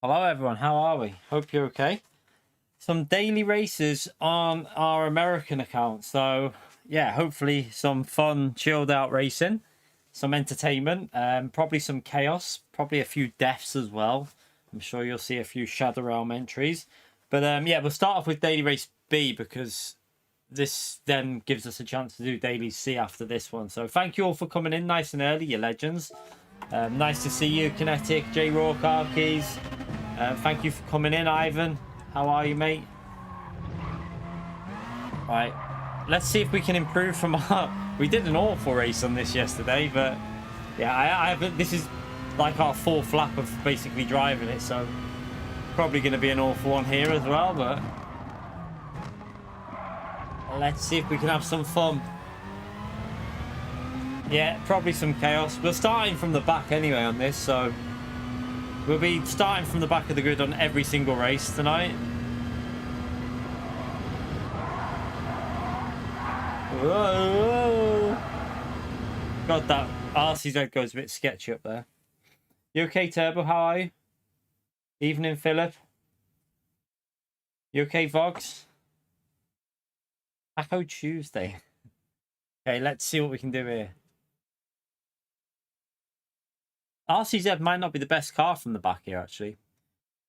Hello everyone, how are we? Hope you're okay. Some daily races on our American account. So yeah, hopefully some fun, chilled out racing, some entertainment, probably some chaos, probably a few deaths as well. I'm sure you'll see a few Shadow Realm entries. But yeah, we'll start off with daily race B because this then gives us a chance to do daily C after this one. So thank you all for coming in nice and early, you legends. Nice to see you, Kinetic, J Rourke, Arkeys. Thank you for coming in, Ivan. How are you, mate? Right, let's see if we can improve from our... We did an awful race on this yesterday, but yeah, I haven't... This is like our fourth lap of basically driving it, so probably going to be an awful one here as well, but let's see if we can have some fun. Yeah, probably some chaos. We're starting from the back anyway on this, so we'll be starting from the back of the grid on every single race tonight. Whoa. God, that RCZ goes a bit sketchy up there. You okay, Turbo? How are you? Evening, Philip. You okay, Vox? Taco Tuesday. Okay, let's see what we can do here. RCZ might not be the best car from the back here, actually.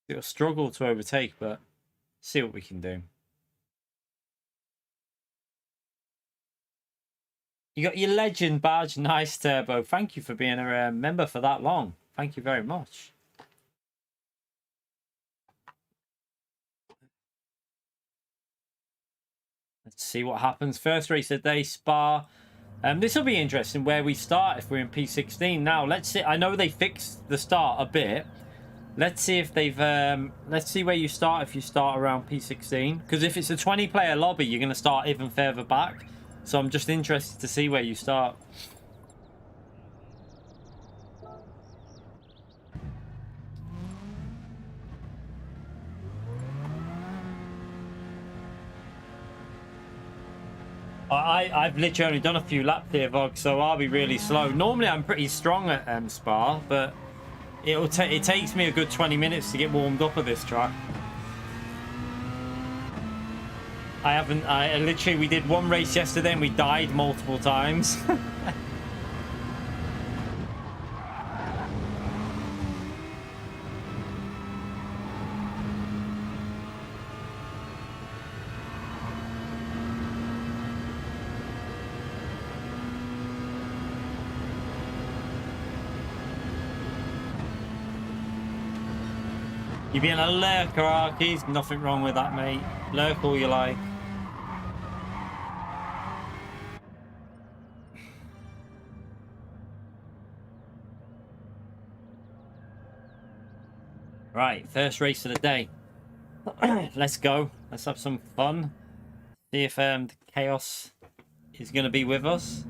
It'll struggle to overtake, but see what we can do. You got your legend badge. Nice, Turbo. Thank you for being a member for that long. Thank you very much. Let's see what happens. First race of the day, Spa. This will be interesting where we start if we're in P16. Now, let's see. I know they fixed the start a bit. Let's see if they've... let's see where you start if you start around P16. Because if it's a 20-player lobby, you're going to start even further back. So I'm just interested to see where you start. I've literally only done a few laps here, Vog, so I'll be really slow. Normally I'm pretty strong at Spa, but it takes me a good 20 minutes to get warmed up at this track. I literally, we did one race yesterday and we died multiple times. You being a lurker, Arkies? Nothing wrong with that, mate. Lurk all you like. Right, first race of the day. Let's go. Let's have some fun. See if the chaos is going to be with us.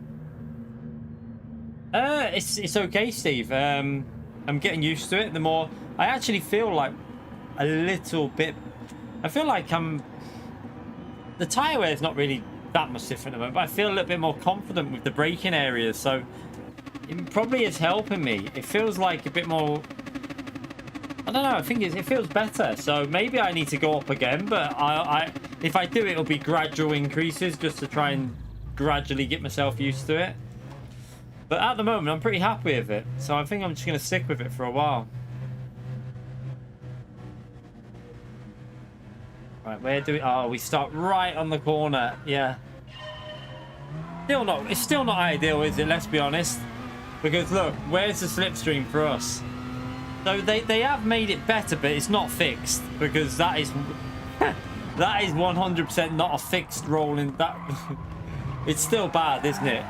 It's okay, Steve. I'm getting used to it. The more I actually feel like a little bit, I feel like the tire wear is not really that much different at the moment, but I feel a little bit more confident with the braking areas, so it probably is helping me. It feels like a bit more, I don't know, I think it feels better, so maybe I need to go up again, but if I do, it'll be gradual increases just to try and gradually get myself used to it. But at the moment, I'm pretty happy with it, so I think I'm just going to stick with it for a while. Right, where do we... Oh, we start right on the corner. Yeah. It's still not ideal, is it? Let's be honest. Because, look, where's the slipstream for us? So they have made it better, but it's not fixed. Because that is... that is 100% not a fixed rolling... That it's still bad, isn't it?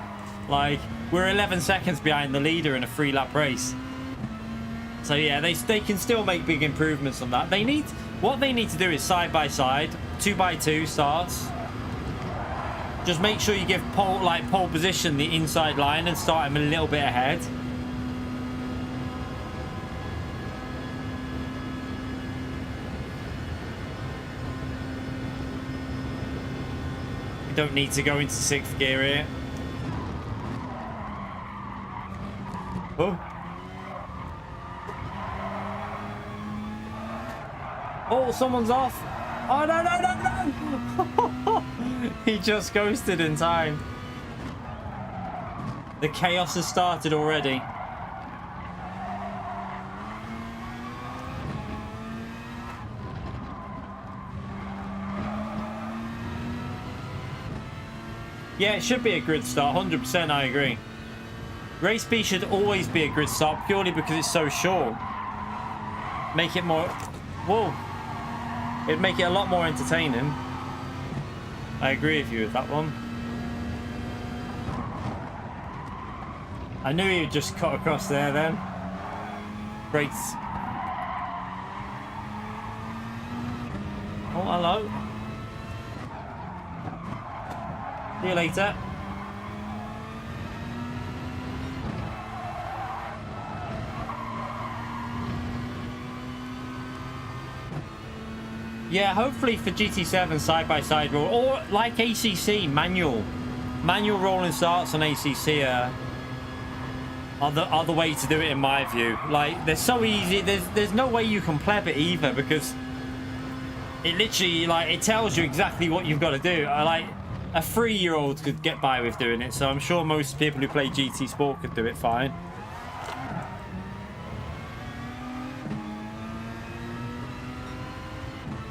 Like, we're 11 seconds behind the leader in a 3-lap race. So, yeah, they can still make big improvements on that. What they need to do is side-by-side, 2x2 starts. Just make sure you give pole position the inside line and start him a little bit ahead. We don't need to go into 6th gear here. Oh. Oh, someone's off. Oh, no, no, no, no. He just ghosted in time. The chaos has started already. Yeah, it should be a grid start. 100%, I agree. Race B should always be a grid start purely because it's so short. Make it more... Whoa. It'd make it a lot more entertaining. I agree with you with that one. I knew he would just cut across there then. Great. Oh, hello. See you later. Yeah, hopefully for GT7 side-by-side roll, or like ACC, manual rolling starts on ACC are the way to do it in my view. Like, they're so easy. There's no way you can pleb it either because it literally, like, it tells you exactly what you've got to do. Like, a 3-year-old could get by with doing it, so I'm sure most people who play GT Sport could do it fine.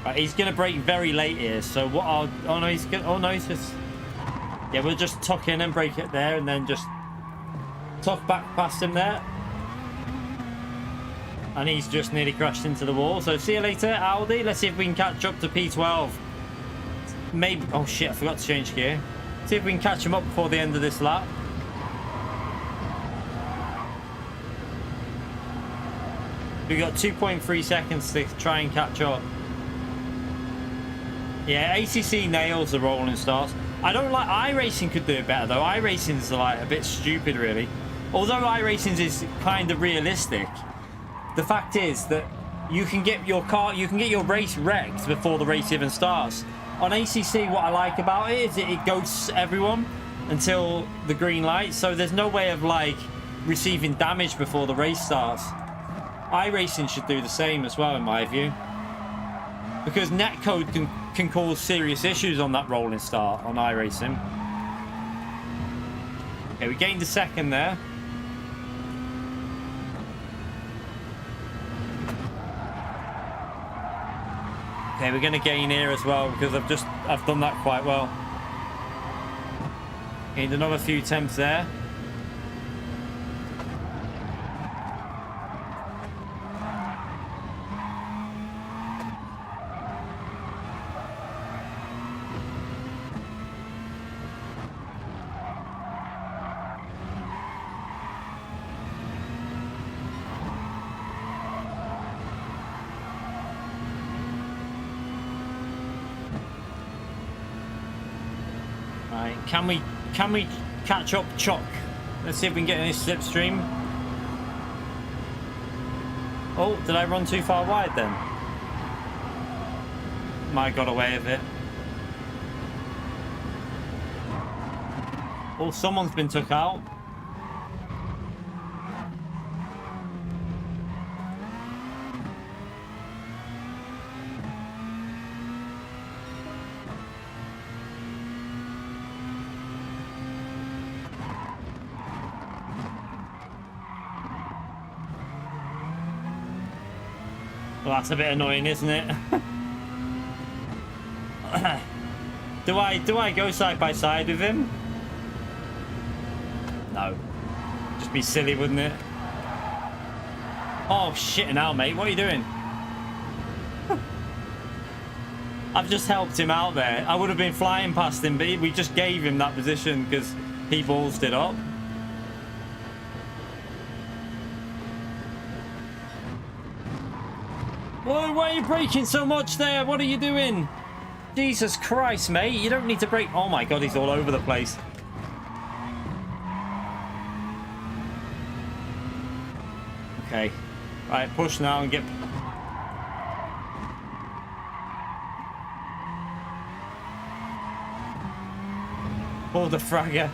Right, he's gonna brake very late here, so what I'll... Oh no, he's good. Oh no, he's just... Yeah, we'll just tuck in and brake it there and then just tuck back past him there. And he's just nearly crashed into the wall. So see you later, Aldi. Let's see if we can catch up to P12. maybe... Oh, shit, I forgot to change gear. See if we can catch him up before the end of this lap. We got 2.3 seconds to try and catch up. Yeah, ACC nails the rolling starts. I don't like... iRacing could do it better, though. iRacing's like a bit stupid, really. Although iRacing is kind of realistic, the fact is that you can get your car... you can get your race wrecked before the race even starts. On ACC, what I like about it is it ghosts everyone until the green light. So there's no way of, like, receiving damage before the race starts. iRacing should do the same as well, in my view, because netcode can cause serious issues on that rolling start on iRacing. Okay, we gained a second there. Okay, we're going to gain here as well because I've done that quite well. Gained another few tenths there. Can we catch up Chuck? Let's see if we can get in this slipstream. Oh, did I run too far wide then? Might got away with it. Oh, someone's been took out. Well, that's a bit annoying, isn't it? Do I go side by side with him? No. Just be silly, wouldn't it? Oh shit now, mate. What are you doing? I've just helped him out there. I would have been flying past him, but we just gave him that position because he ballsed it up. Whoa, why are you braking so much there? What are you doing? Jesus Christ, mate. You don't need to brake. Oh my God, he's all over the place. Okay. Right, push now and get... Pull the fragger.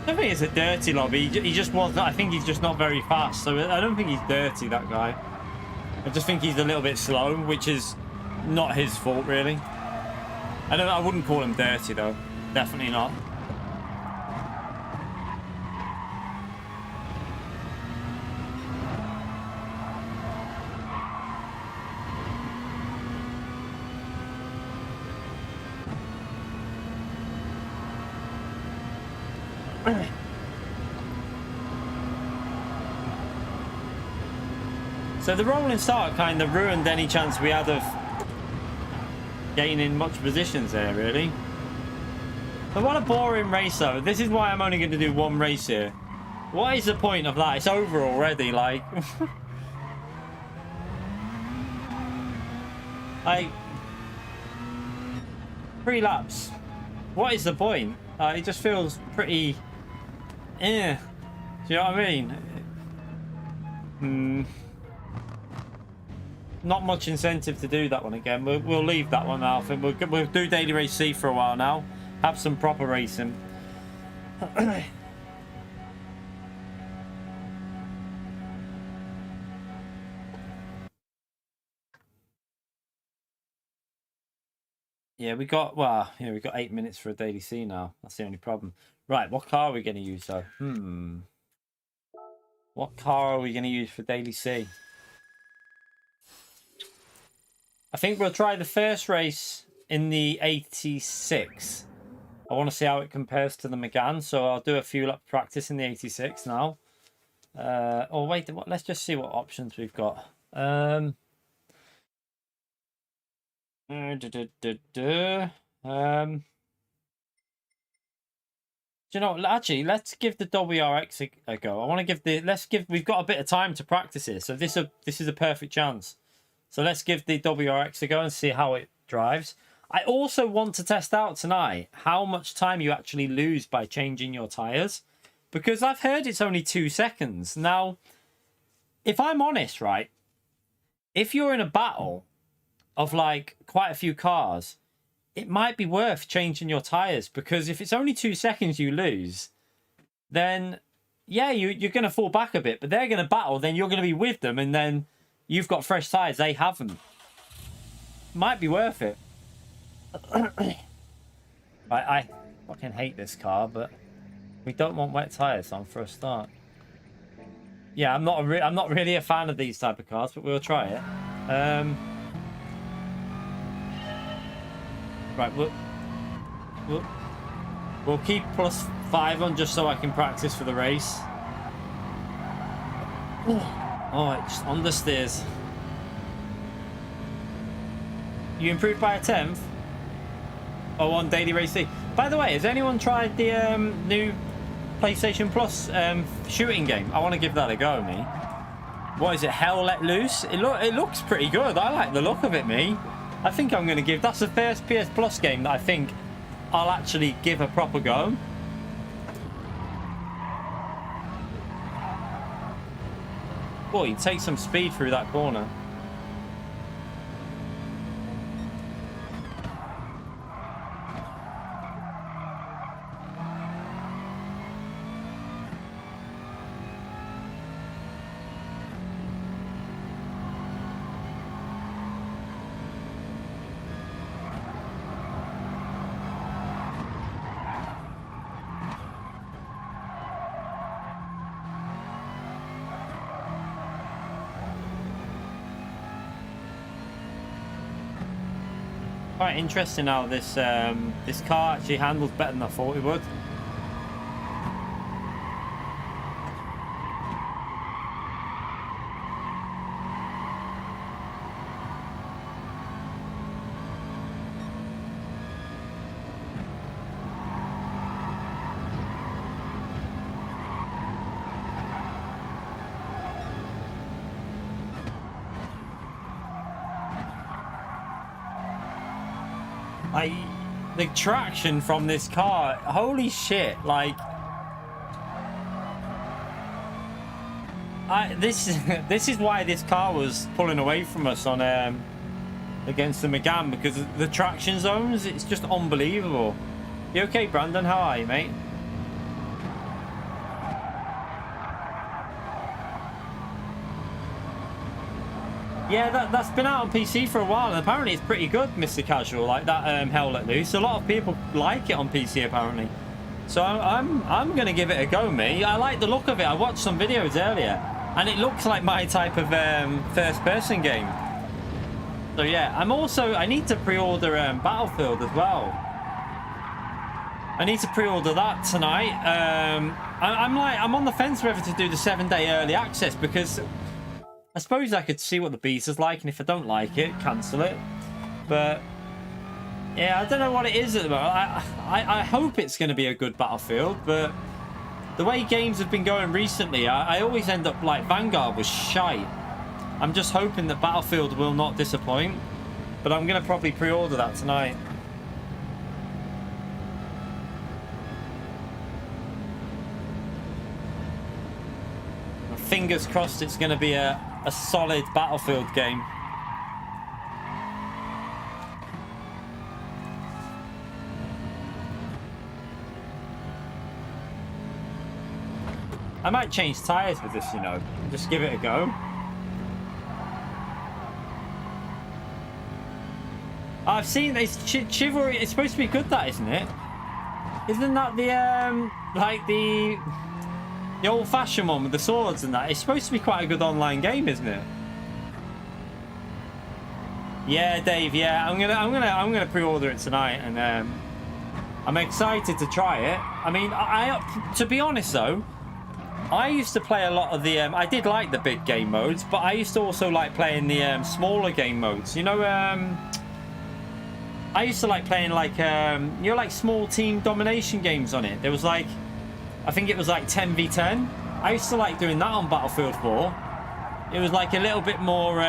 I don't think it's a dirty lobby. He just wasn't. I think he's just not very fast. So I don't think he's dirty, that guy. I just think he's a little bit slow, which is not his fault, really. I wouldn't call him dirty, though. Definitely not. So the rolling start kind of ruined any chance we had of gaining much positions there, really. But what a boring race, though. This is why I'm only going to do one race here. What is the point of that? It's over already, like... like... 3 laps. What is the point? It just feels pretty... eh. Do you know what I mean? Not much incentive to do that one again. We'll leave that one now. I think we'll do Daily Race C for a while now. Have some proper racing. Yeah, we got 8 minutes for a Daily C now. That's the only problem. Right, what car are we going to use though? What car are we going to use for Daily C? I think we'll try the first race in the 86. I want to see how it compares to the Megane, so I'll do a few lap practice in the 86 now. Oh wait, let's just see what options we've got. Do you know, actually, let's give the WRX a go. I want to give the, we've got a bit of time to practice here, so this is a perfect chance. So let's give the WRX a go and see how it drives. I also want to test out tonight how much time you actually lose by changing your tires, because I've heard it's only 2 seconds. Now, if I'm honest, right, if you're in a battle of like quite a few cars, it might be worth changing your tires, because if it's only 2 seconds you lose, then yeah, you're going to fall back a bit, but they're going to battle, then you're going to be with them, and then you've got fresh tires, they haven't. Might be worth it. I fucking hate this car, but we don't want wet tires on for a start. Yeah, I'm not really a fan of these type of cars, but we'll try it. Right, we'll keep +5 on just so I can practice for the race. Oh, it just understeers. You improved by a 10th? Oh, on daily race day. By the way, has anyone tried the new PlayStation Plus shooting game? I want to give that a go, me. What is it? Hell Let Loose? It looks pretty good. I like the look of it, me. I think I'm going to give... That's the first PS Plus game that I think I'll actually give a proper go. Boy, you take some speed through that corner. Quite interesting how this this car actually handles better than I thought it would. The traction from this car, holy shit, like this is why this car was pulling away from us on against the Megane, because of the traction zones. It's just unbelievable. You okay, Brandon? How are you, mate? Yeah, that's been out on PC for a while, and apparently it's pretty good, Mr. Casual, like that Hell Let Loose. A lot of people like it on PC, apparently. So I'm going to give it a go, me. I like the look of it. I watched some videos earlier, and it looks like my type of first-person game. So yeah, I need to pre-order Battlefield as well. I need to pre-order that tonight. I'm on the fence whether to do the 7-day early access, because I suppose I could see what the beta's like, and if I don't like it, cancel it. But yeah, I don't know what it is at the moment. I hope it's going to be a good Battlefield, but the way games have been going recently, I always end up like Vanguard was shite. I'm just hoping that Battlefield will not disappoint, but I'm going to probably pre-order that tonight. Fingers crossed it's going to be a solid Battlefield game. I might change tyres with this, you know, just give it a go. I've seen this Chivalry. It's supposed to be good, that, isn't it? Isn't that the like the old-fashioned one with the swords and that? It's supposed to be quite a good online game, isn't it? Yeah, Dave. Yeah, I'm gonna pre-order it tonight, and I'm excited to try it. I mean, to be honest though, I used to play a lot of the. I did like the big game modes, but I used to also like playing the smaller game modes. You know, I used to like playing like you know, like small team domination games on it. There was like, I think it was like 10v10. I used to like doing that on Battlefield 4. It was like a little bit more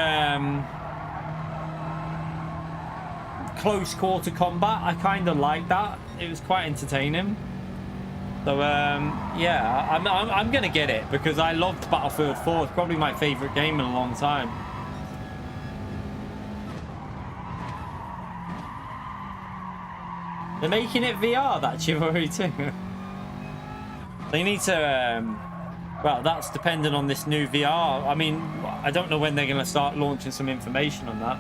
close quarter combat. I kind of like that. It was quite entertaining. So yeah, I'm gonna get it because I loved Battlefield 4. It's probably my favorite game in a long time. They're making it VR, that Chivalry too. They need to well, that's dependent on this new VR. I mean, I don't know when they're gonna start launching some information on that.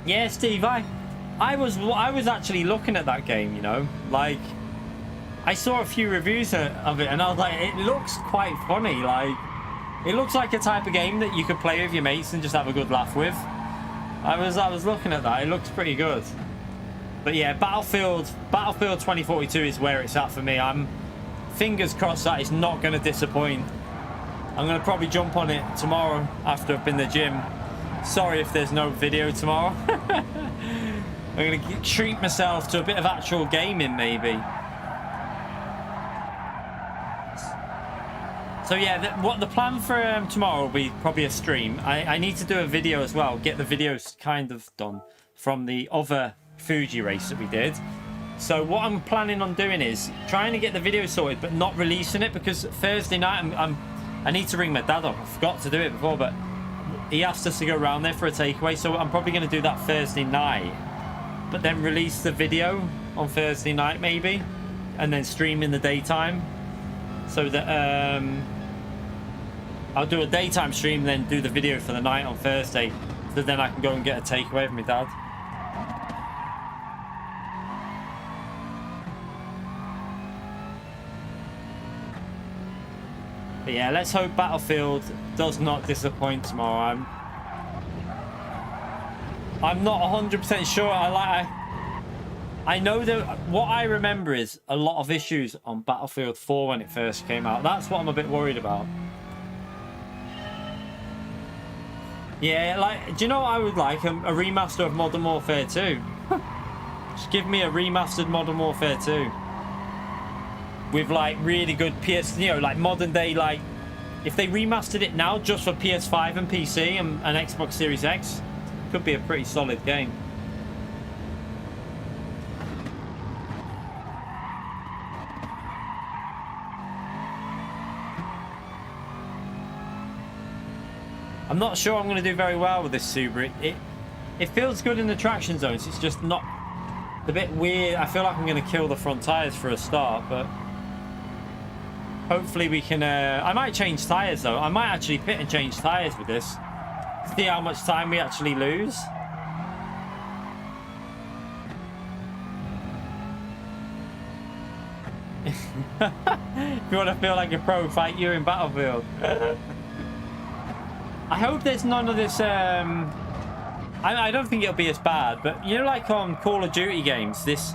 Yeah, Steve, I was actually looking at that game, you know, like I saw a few reviews of it and I was like, it looks quite funny. Like, it looks like a type of game that you could play with your mates and just have a good laugh with. I was looking at that. It looks pretty good. But yeah, Battlefield 2042 is where it's at for me. I'm fingers crossed that it's not going to disappoint. I'm going to probably jump on it tomorrow after I've been to the gym. Sorry if there's no video tomorrow. I'm going to treat myself to a bit of actual gaming, maybe. So yeah, what the plan for tomorrow will be probably a stream. I need to do a video as well, get the videos kind of done from the other Fuji race that we did. So what I'm planning on doing is trying to get the video sorted, but not releasing it, because Thursday night I need to ring my dad up. I forgot to do it before, but he asked us to go around there for a takeaway, so I'm probably going to do that Thursday night, but then release the video on Thursday night maybe, and then stream in the daytime, so that I'll do a daytime stream, then do the video for the night on Thursday, so then I can go and get a takeaway from my dad. But yeah, let's hope Battlefield does not disappoint tomorrow. I'm not 100% sure. I know that what I remember is a lot of issues on Battlefield 4 when it first came out. That's what I'm a bit worried about. Yeah, like, do you know what I would like? A remaster of Modern Warfare 2. Just give me a remastered Modern Warfare 2. With like really good you know, like modern day, like if they remastered it now just for PS5 and PC and Xbox Series X, could be a pretty solid game. I'm not sure I'm going to do very well with this Subaru. It feels good in the traction zones. It's just not, a bit weird. I feel like I'm going to kill the front tires for a start, but hopefully we can. I might change tires though. I might actually pit and change tires with this. See how much time we actually lose. If you want to feel like a pro, fight you in Battlefield. I hope there's none of this. I don't think it'll be as bad, but you know, like on Call of Duty games, this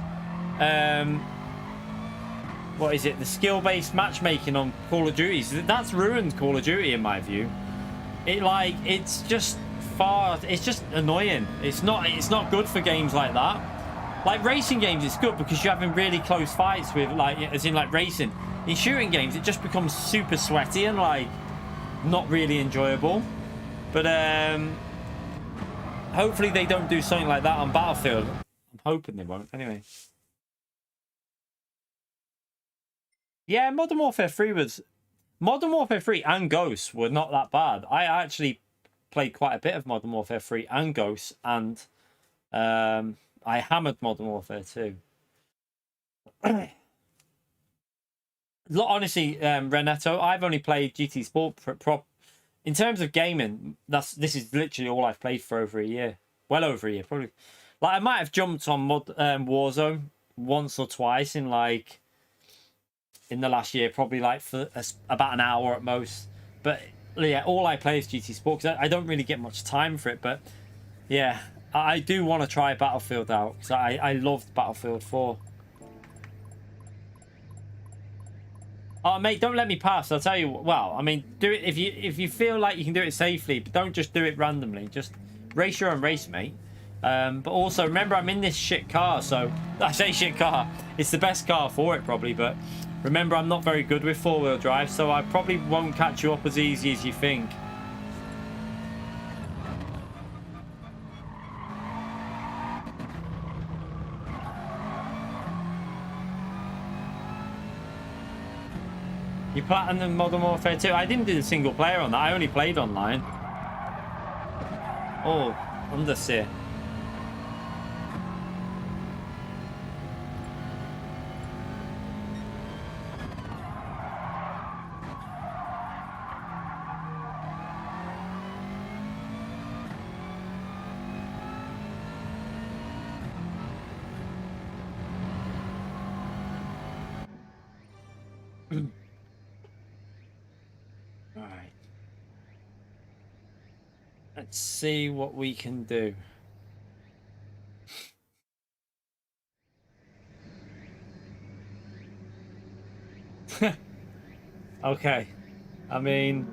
what is it? The skill-based matchmaking on Call of Duty, that's ruined Call of Duty in my view. It's just annoying. It's not good for games like that. Like racing games, it's good because you're having really close fights with, like, as in like racing. In shooting games, it just becomes super sweaty and like not really enjoyable. But hopefully they don't do something like that on Battlefield. I'm hoping they won't. Anyway. Yeah, Modern Warfare 3 and Ghosts were not that bad. I actually played quite a bit of Modern Warfare 3 and Ghosts, and I hammered Modern Warfare 2. Honestly, Renato, I've only played GT Sport in terms of gaming. This is literally all I've played for over a year. Well over a year, probably. Like, I might have jumped on Warzone once or twice in the last year, probably like for about an hour at most. But yeah, all I play is GT Sport because I don't really get much time for it. But yeah, I do want to try Battlefield out because I loved Battlefield 4. Oh mate, don't let me pass. I'll tell you. Well, I mean, do it if you feel like you can do it safely, but don't just do it randomly. Just race your own race, mate. But also remember, I'm in this shit car, so I say shit car. It's the best car for it probably, but remember, I'm not very good with four-wheel drive, so I probably won't catch you up as easy as you think. You platinum Modern Warfare 2? I didn't do the single player on that. I only played online. Oh, Underseer. Alright. Let's see what we can do. Okay. I mean,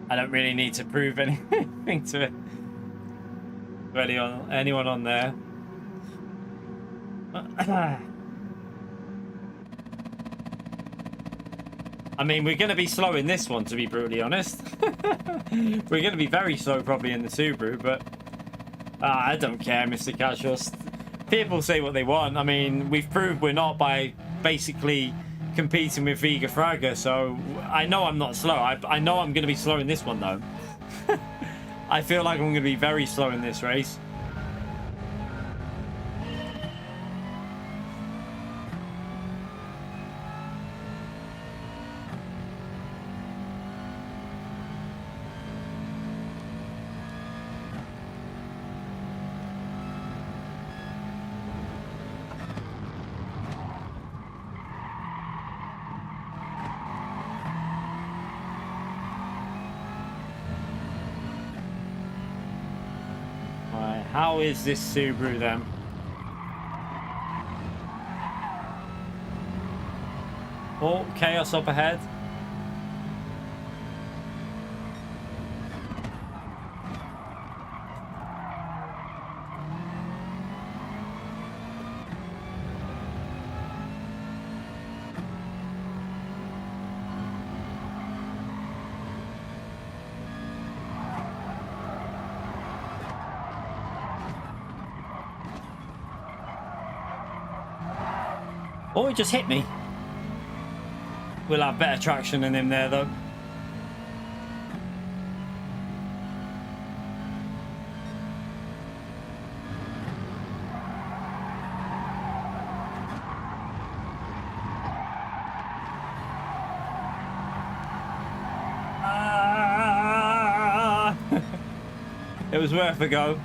I don't really need to prove anything to anyone on there. I mean, we're going to be slow in this one, to be brutally honest. We're going to be very slow probably in the Subaru, but I don't care, Mr. Casual. People say what they want. I mean, we've proved we're not by basically competing with Vega Fraga, so I know I'm not slow. I know I'm going to be slow in this one, though. I feel like I'm going to be very slow in this race. How is this Subaru then? Oh, chaos up ahead. Oh, he just hit me. We'll have better traction than him there, though. It was worth a go.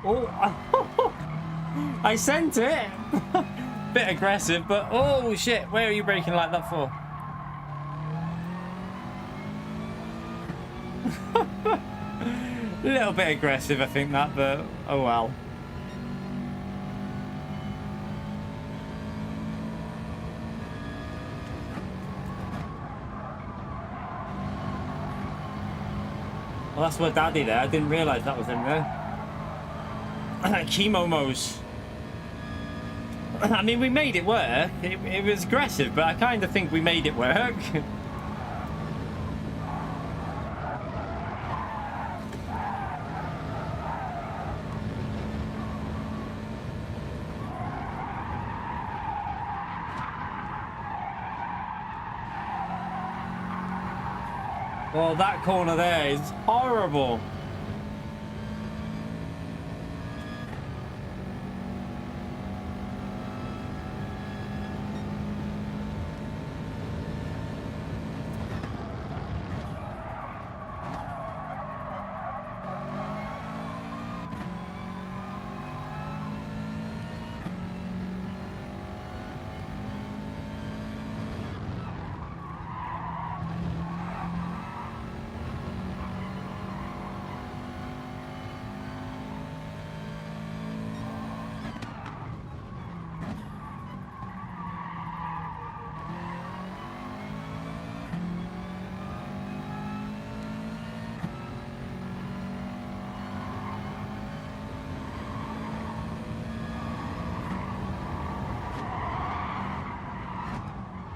Oh, I sent it. Bit aggressive, but oh shit, where are you braking like that for? A little bit aggressive, I think that, but oh well. Well, that's my daddy there. I didn't realise that was him there. Kimomos. I mean, we made it work. It was aggressive, but I kind of think we made it work. Well, that corner there is horrible.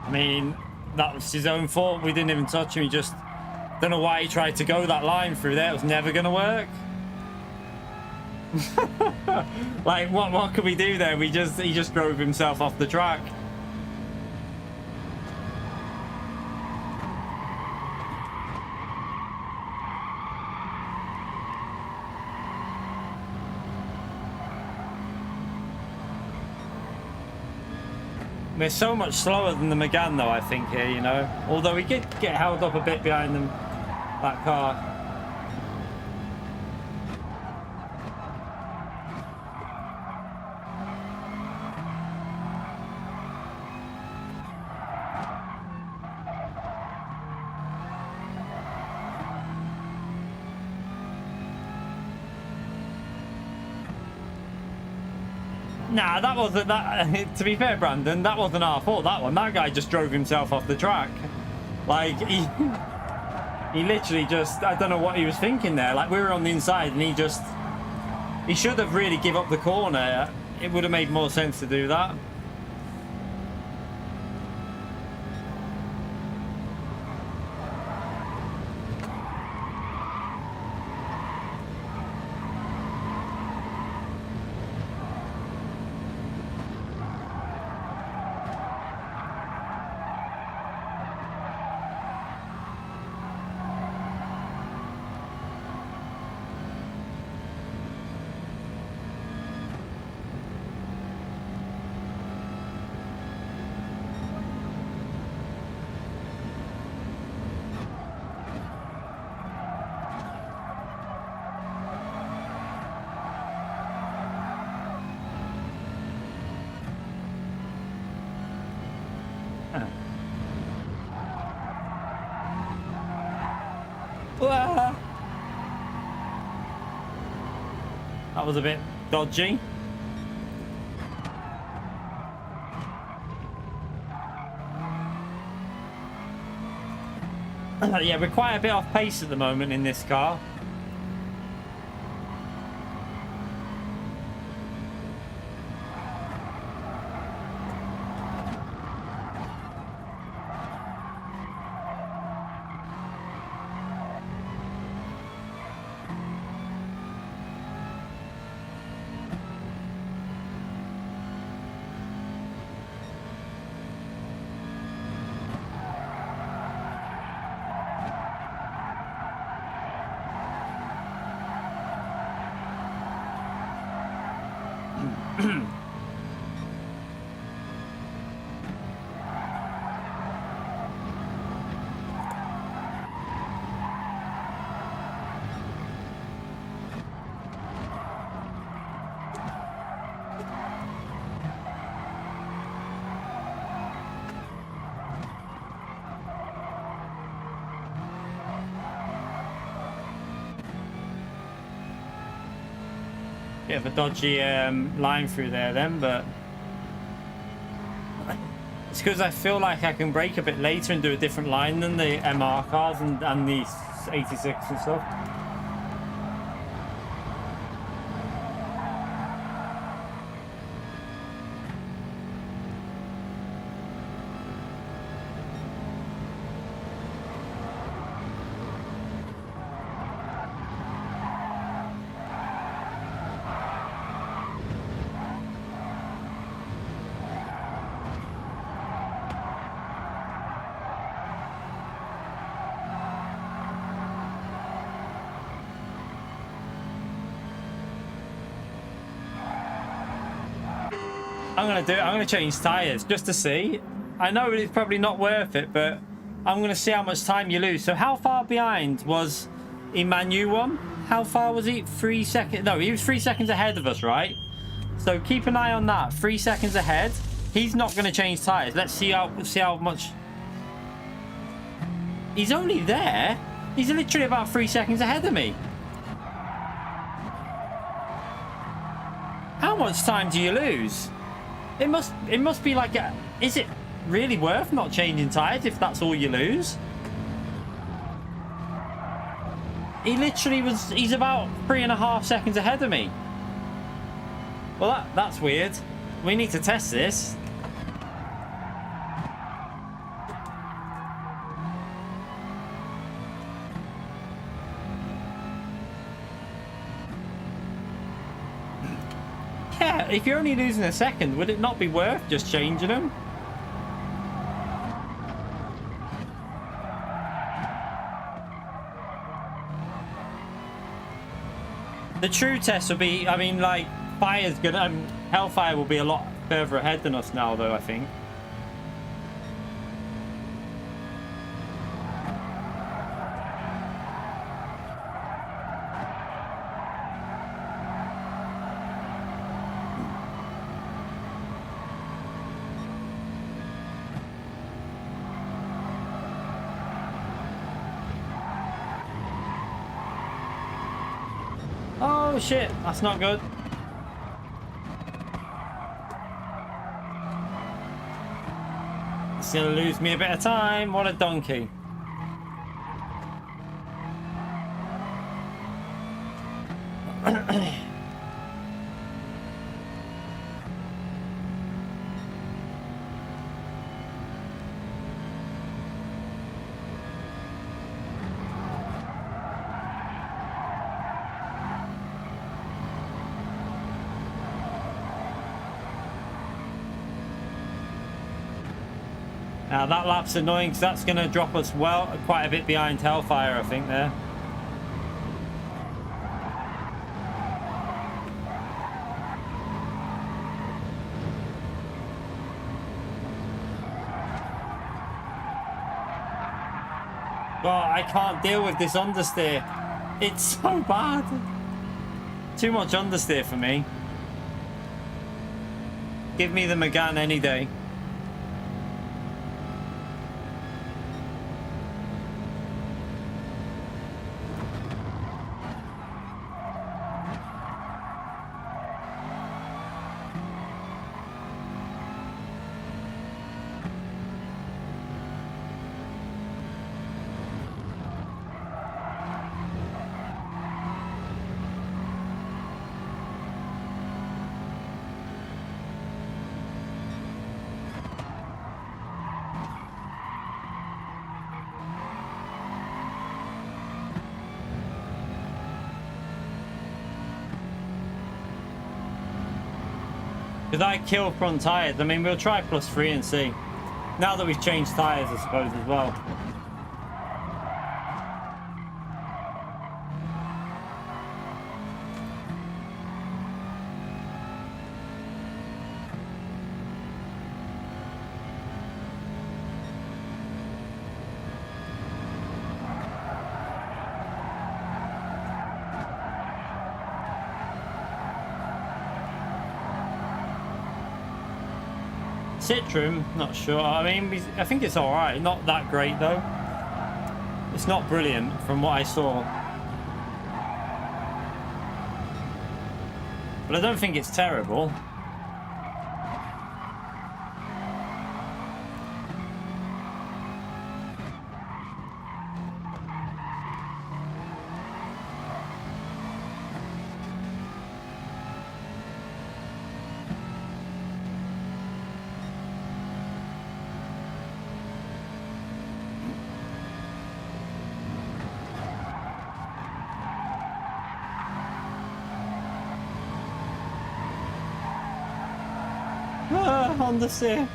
I mean, that was his own fault. We didn't even touch him. He just... Don't know why he tried to go that line through there. It was never going to work. Like, what could we do there? He just drove himself off the track. We're so much slower than the Megane, though, I think, here, you know. Although we did get held up a bit behind them, that car. Nah, that wasn't that. To be fair, Brandon, that wasn't our fault. That one, that guy just drove himself off the track. Like he literally just, I don't know what he was thinking there. Like, we were on the inside, and he should have really give up the corner. It would have made more sense to do that. That was a bit dodgy. Yeah, we're quite a bit off pace at the moment in this car. Bit of a dodgy line through there then, but it's because I feel like I can brake a bit later and do a different line than the MR cars and the 86 and stuff. I'm gonna change tires just to see. I know it's probably not worth it, but I'm gonna see how much time you lose. So how far behind was Emmanuel one? How far was he? 3 seconds? No, he was 3 seconds ahead of us, right? So keep an eye on that. 3 seconds ahead. He's not gonna change tires. Let's see how much. He's only there. He's literally about 3 seconds ahead of me. How much time do you lose? It must be like is it really worth not changing tires if that's all you lose? He literally he's about 3.5 seconds ahead of me. Well, that's weird. We need to test this. But if you're only losing a second, would it not be worth just changing them? The true test will be, I mean, like, Fire's gonna, Hellfire will be a lot further ahead than us now, though, I think. Oh shit, that's not good. It's gonna lose me a bit of time. What a donkey. Now that lap's annoying because that's going to drop us quite a bit behind Hellfire, I think, there. God, I can't deal with this understeer. It's so bad. Too much understeer for me. Give me the Megane any day. Did I kill front tyres? I mean, we'll try +3 and see. Now that we've changed tyres, I suppose, as well. Citroen, not sure. I mean, I think it's all right. Not that great though. It's not brilliant from what I saw, but I don't think it's terrible. Understeer.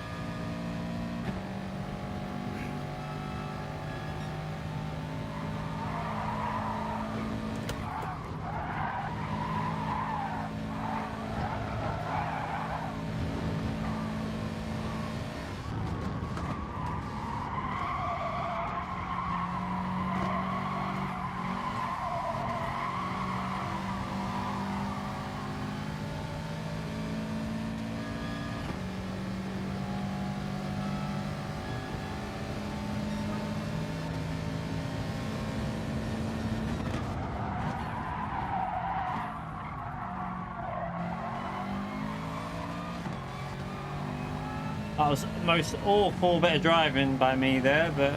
That was the most awful bit of driving by me there, but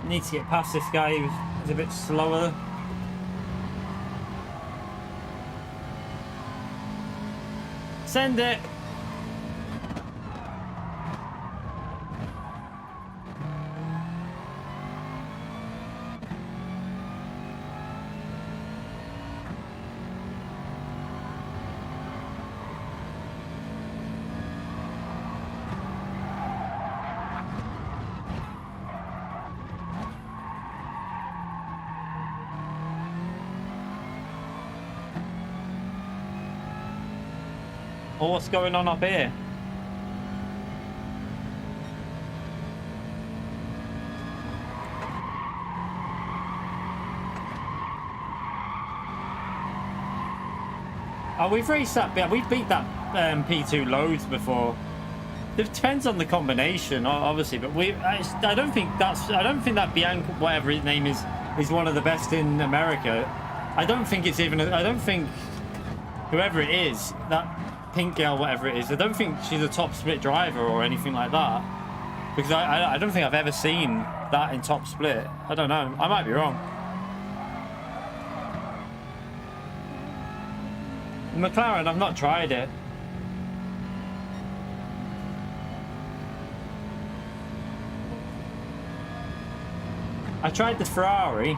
I need to get past this guy. He's a bit slower. Send it. Or what's going on up here? Oh, we've raced that bit. We've beat that P2 loads before. It depends on the combination, obviously, but I don't think that BenQ, whatever his name is one of the best in America. I don't think it's even. I don't think whoever it is, that pink girl, whatever it is, I don't think she's a top split driver or anything like that. Because I don't think I've ever seen that in top split. I don't know. I might be wrong. McLaren, I've not tried it. I tried the Ferrari.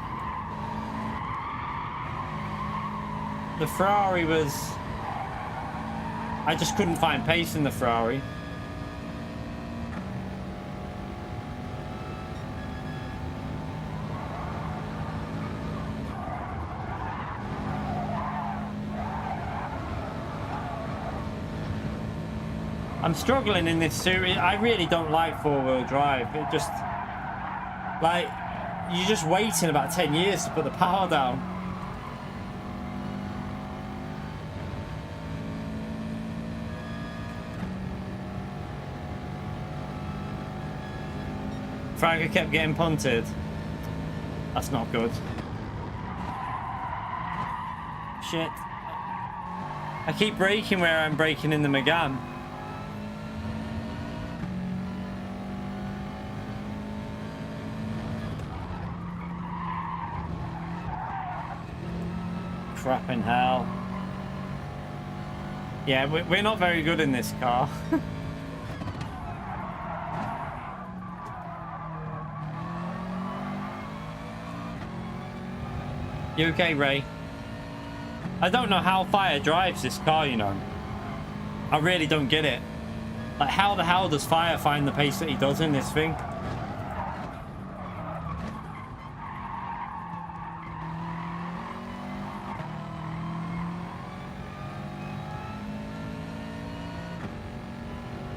The Ferrari was... I just couldn't find pace in the Ferrari. I'm struggling in this series. I really don't like four-wheel drive. It just... like... you're just waiting about 10 years to put the power down. Fragger kept getting punted. That's not good. Shit. I keep braking where I'm braking in the Megane. Crap in hell. Yeah, we're not very good in this car. You okay, Ray? I don't know how Fire drives this car, you know. I really don't get it. Like, how the hell does Fire find the pace that he does in this thing?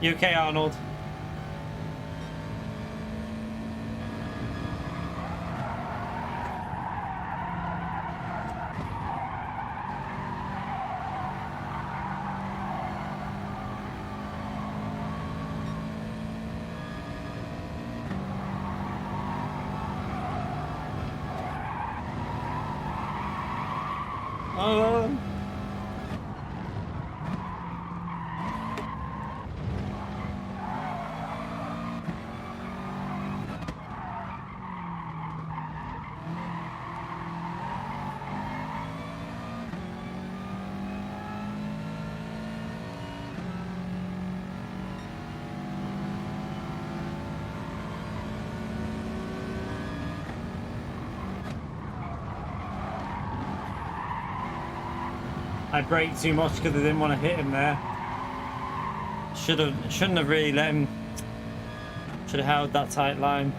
You okay, Arnold? I braked too much because I didn't want to hit him there. Shouldn't have really let him. Should have held that tight line.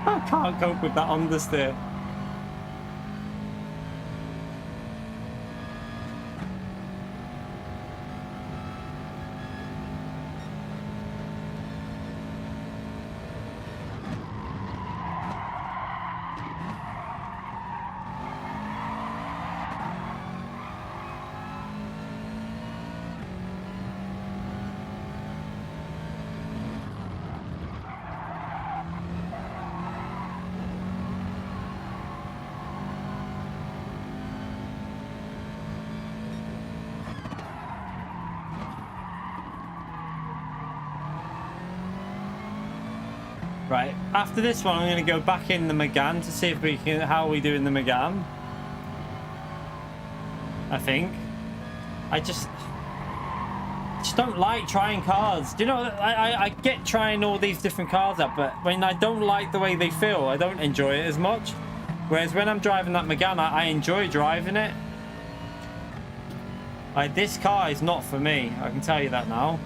I can't cope with that understeer. Right, after this one, I'm going to go back in the Megane to see if we can, how we do in the Megane. I think. I just don't like trying cars. Do you know, I get trying all these different cars out, but when I don't like the way they feel, I don't enjoy it as much. Whereas when I'm driving that Megane, I enjoy driving it. Like, this car is not for me. I can tell you that now.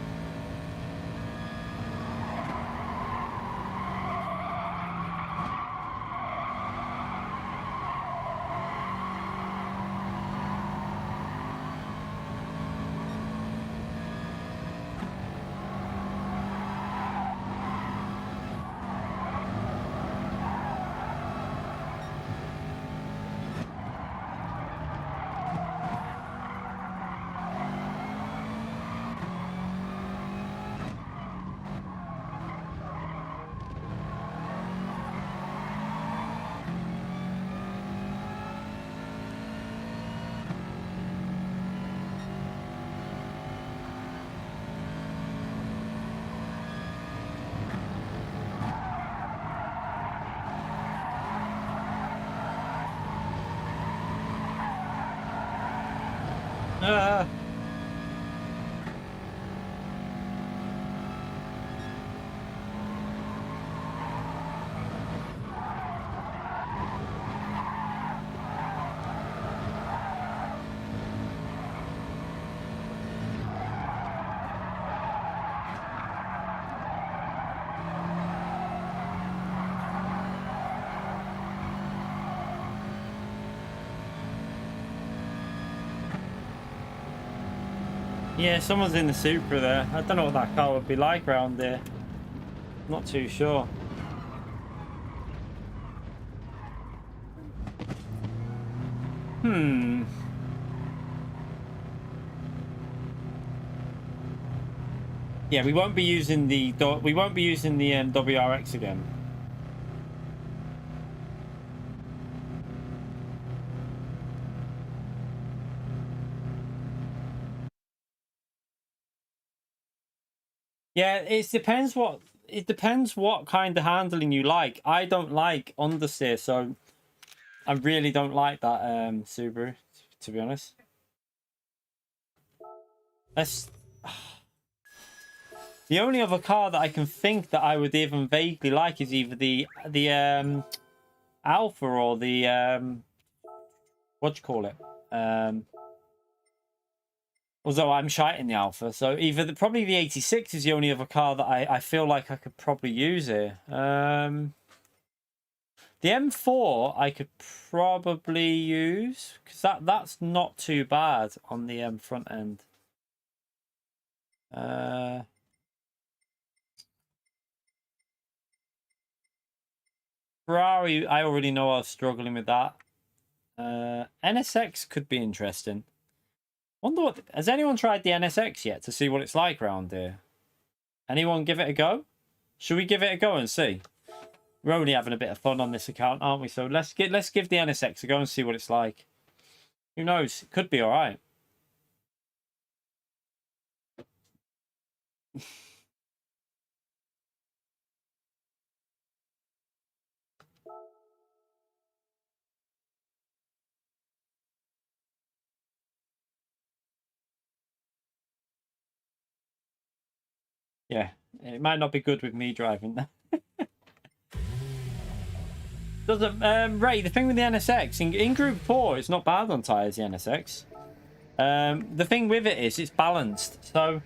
Yeah, someone's in the Supra there. I don't know what that car would be like around there. Not too sure. Yeah, we won't be using the WRX again. Yeah, it depends what kind of handling you like. I don't like understeer, so I really don't like that Subaru, to be honest. The only other car that I can think that I would even vaguely like is either the Alpha or the what do you call it? Although I'm shite in the Alpha, so either probably the 86 is the only other car that I feel like I could probably use here. The M4 I could probably use because that's not too bad on the front end. Ferrari, I already know I was struggling with that. NSX could be interesting. Wonder what has anyone tried the NSX yet to see what it's like around here? Anyone give it a go? Should we give it a go and see? We're only having a bit of fun on this account, aren't we? So let's give the NSX a go and see what it's like. Who knows? It could be all right. Yeah, it might not be good with me driving. Doesn't Ray, the thing with the NSX in Group 4, it's not bad on tires. The NSX. The thing with it is it's balanced, so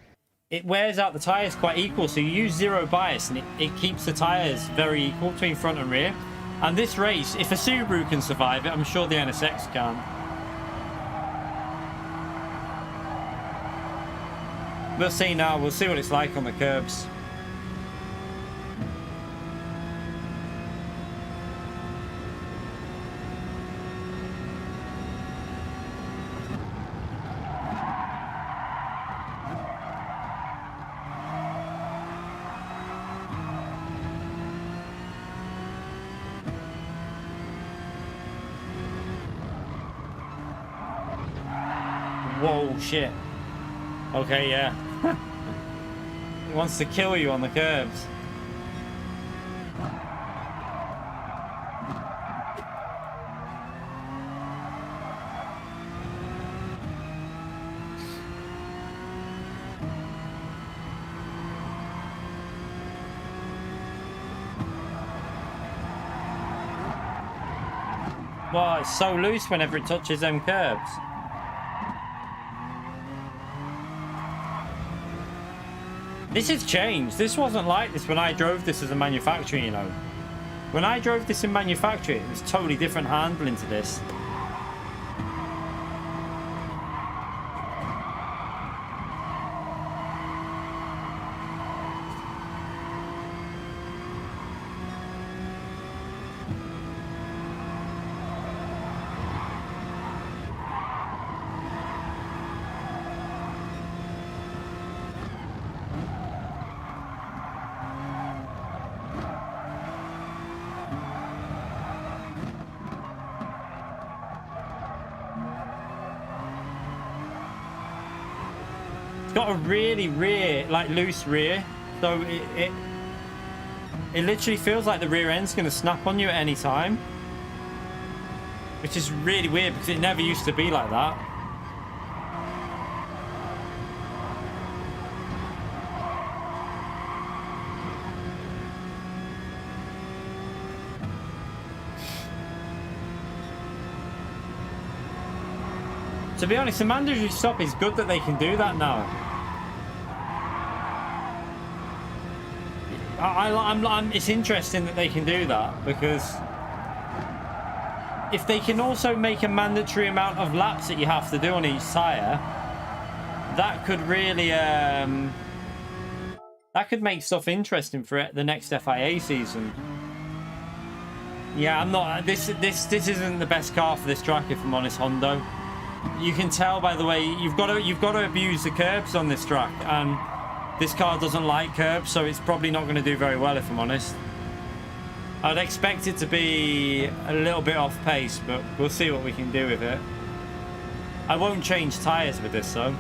it wears out the tires quite equal. So you use zero bias, and it keeps the tires very equal between front and rear. And this race, if a Subaru can survive it, I'm sure the NSX can. We'll see now. We'll see what it's like on the curbs. Whoa, shit. Okay, yeah. He wants to kill you on the curbs. Well, it's so loose whenever it touches them curbs. This has changed. This wasn't like this when I drove this as a manufacturer, you know. When I drove this in manufacturer, it was totally different handling to this. It's got a really loose rear, so it literally feels like the rear end's going to snap on you at any time, which is really weird because it never used to be like that. To be honest, the mandatory stop is good that they can do that now. It's interesting that they can do that, because if they can also make a mandatory amount of laps that you have to do on each tire, that could really that could make stuff interesting for the next FIA season. Yeah, I'm not. This isn't the best car for this track, if I'm honest, Hondo. You can tell by the way you've got to abuse the curbs on this track, and this car doesn't like curbs, so it's probably not going to do very well, if I'm honest. I'd expect it to be a little bit off pace, but we'll see what we can do with it. I won't change tyres with this though.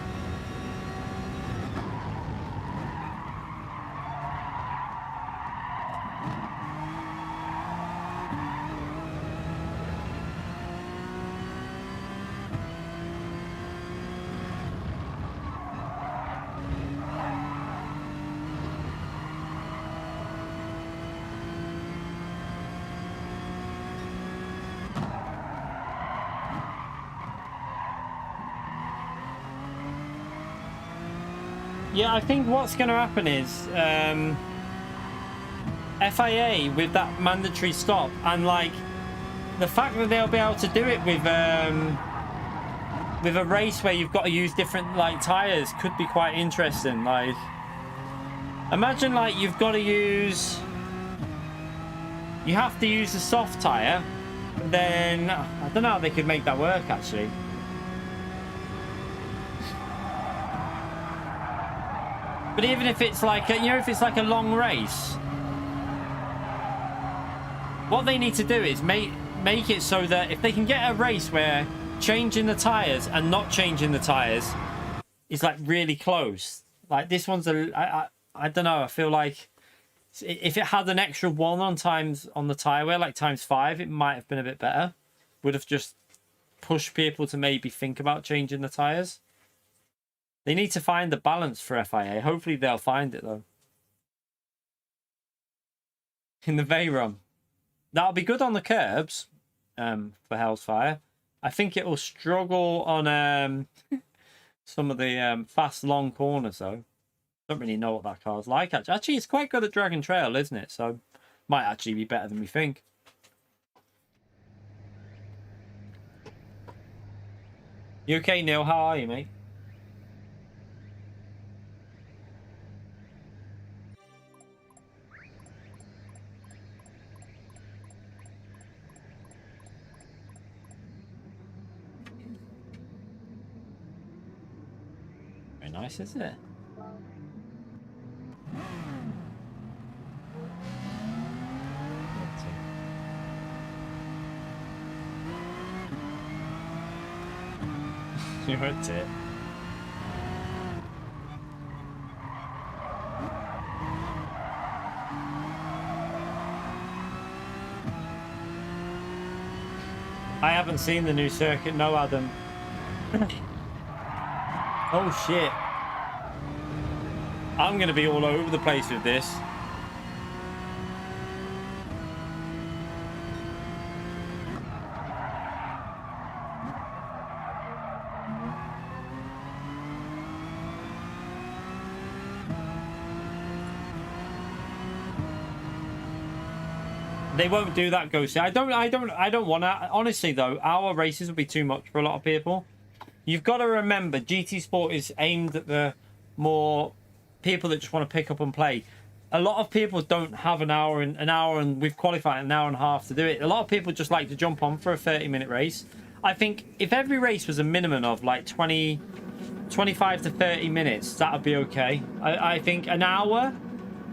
Yeah, I think what's going to happen is FIA with that mandatory stop, and like the fact that they'll be able to do it with a race where you've got to use different like tires could be quite interesting. Like, imagine like you have to use a soft tire, then I don't know how they could make that work actually. But even if it's like if it's like a long race, what they need to do is make it so that if they can get a race where changing the tires and not changing the tires is like really close. Like this one's I don't know. I feel like if it had an extra 1 on times on the tire wear, like ×5, it might have been a bit better. Would have just pushed people to maybe think about changing the tires. They need to find the balance for FIA. Hopefully they'll find it though. In the Veyron. That'll be good on the curbs for Hellfire. I think it will struggle on some of the fast long corners though. Don't really know what that car's like. Actually, it's quite good at drag and trail, isn't it? So might actually be better than we think. You okay, Neil? How are you, mate? Very nice, isn't it? You heard it. I haven't seen the new circuit, no, Adam. Oh shit. I'm gonna be all over the place with this. They won't do that, Ghosty. I don't want to. Honestly, though, our races will be too much for a lot of people. You've got to remember, GT Sport is aimed at the more people that just want to pick up and play. A lot of people don't have an hour and we've qualified an hour and a half to do it. A lot of people just like to jump on for a 30-minute race. I think if every race was a minimum of like 25 to 30 minutes, that would be okay. I think an hour,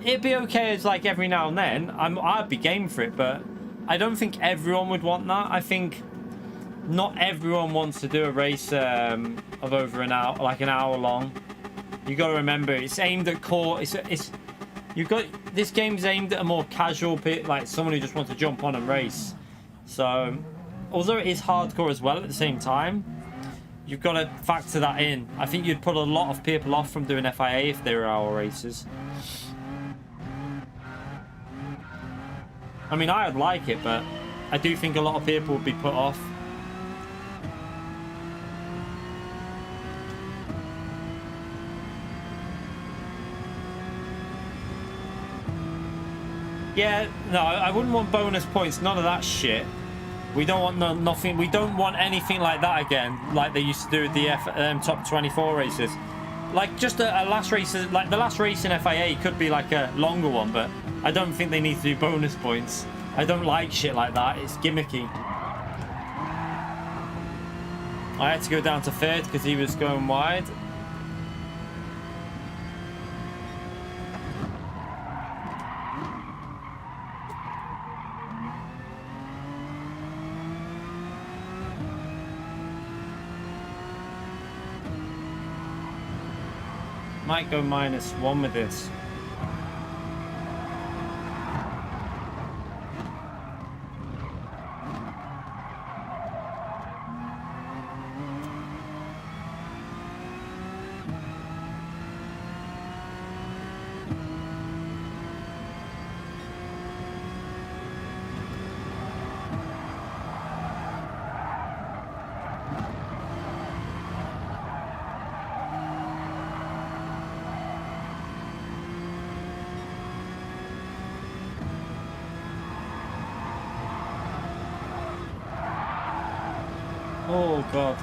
it'd be okay as like every now and then. I'd be game for it, but I don't think everyone would want that. I think not everyone wants to do a race of over an hour, like an hour long. You got to remember, it's aimed at core. You've got this game's aimed at a more casual, like someone who just wants to jump on and race. So, although it is hardcore as well at the same time, you've got to factor that in. I think you'd put a lot of people off from doing FIA if they were hour races. I mean, I'd like it, but I do think a lot of people would be put off. Yeah, no, I wouldn't want bonus points. None of that shit. We don't want nothing. We don't want anything like that again, like they used to do with the top 24 races. Like just a last race, like the last race in FIA could be like a longer one, but I don't think they need to do bonus points. I don't like shit like that. It's gimmicky. I had to go down to third because he was going wide. Might go -1 with this. Oh god.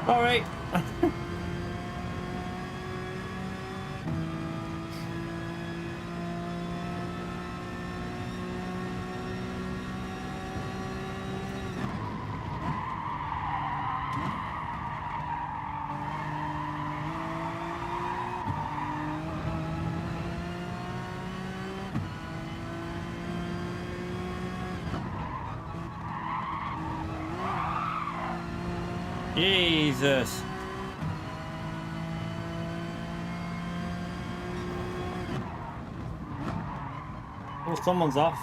All right. Jesus. Oh, someone's off.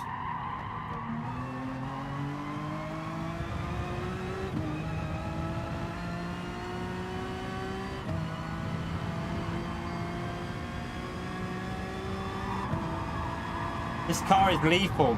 This car is lethal.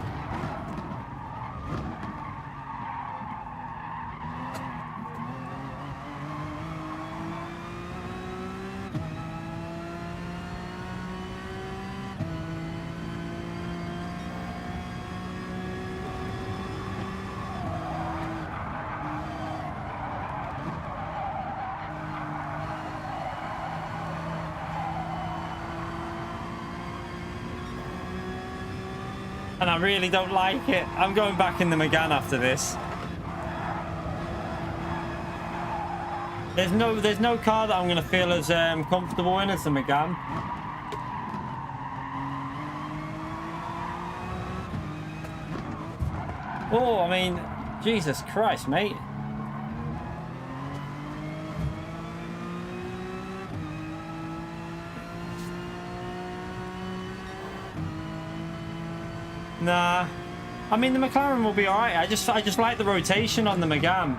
And I really don't like it. I'm going back in the Megane after this. There's no car that I'm going to feel as comfortable in as the Megane. Oh, I mean, Jesus Christ, mate. Nah. I mean, the McLaren will be alright. I just like the rotation on the Megane.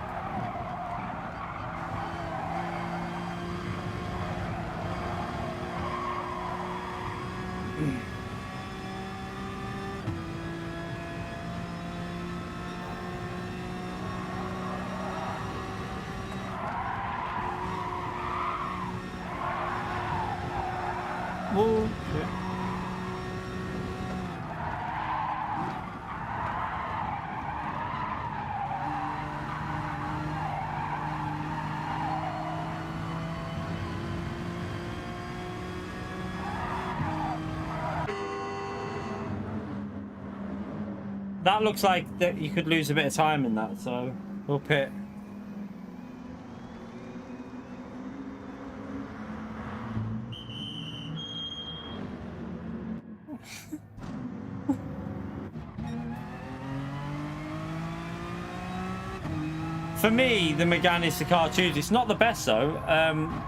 Whoa. That looks like that you could lose a bit of time in that, so we'll pit. For me, the Megane is the car to choose. It's not the best though.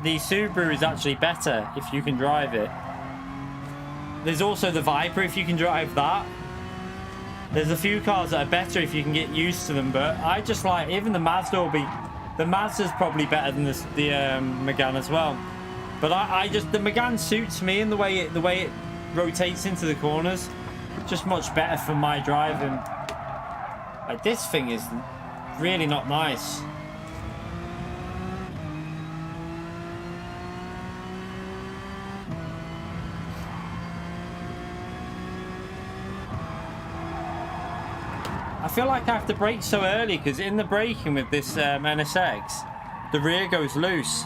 The Subaru is actually better if you can drive it. There's also the Viper if you can drive that. There's a few cars that are better if you can get used to them, but I just like, even the Mazda will be, the Mazda's probably better than the Megane as well. But the Megane suits me in the way it rotates into the corners. Just much better for my driving. Like, this thing is really not nice. I feel like I have to brake so early because in the braking with this NSX, the rear goes loose.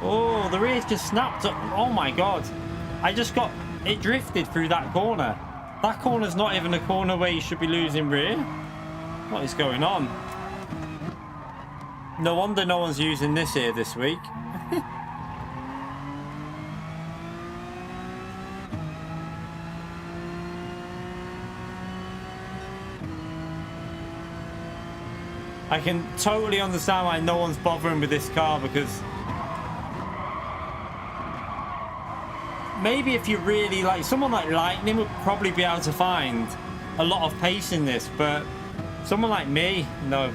Oh, the rear's just snapped up. Oh my god. It drifted through that corner. That corner's not even a corner where you should be losing rear. What is going on? No wonder no one's using this here this week. I can totally understand why no one's bothering with this car, because maybe if you really like, someone like Lightning would probably be able to find a lot of pace in this, but someone like me, no.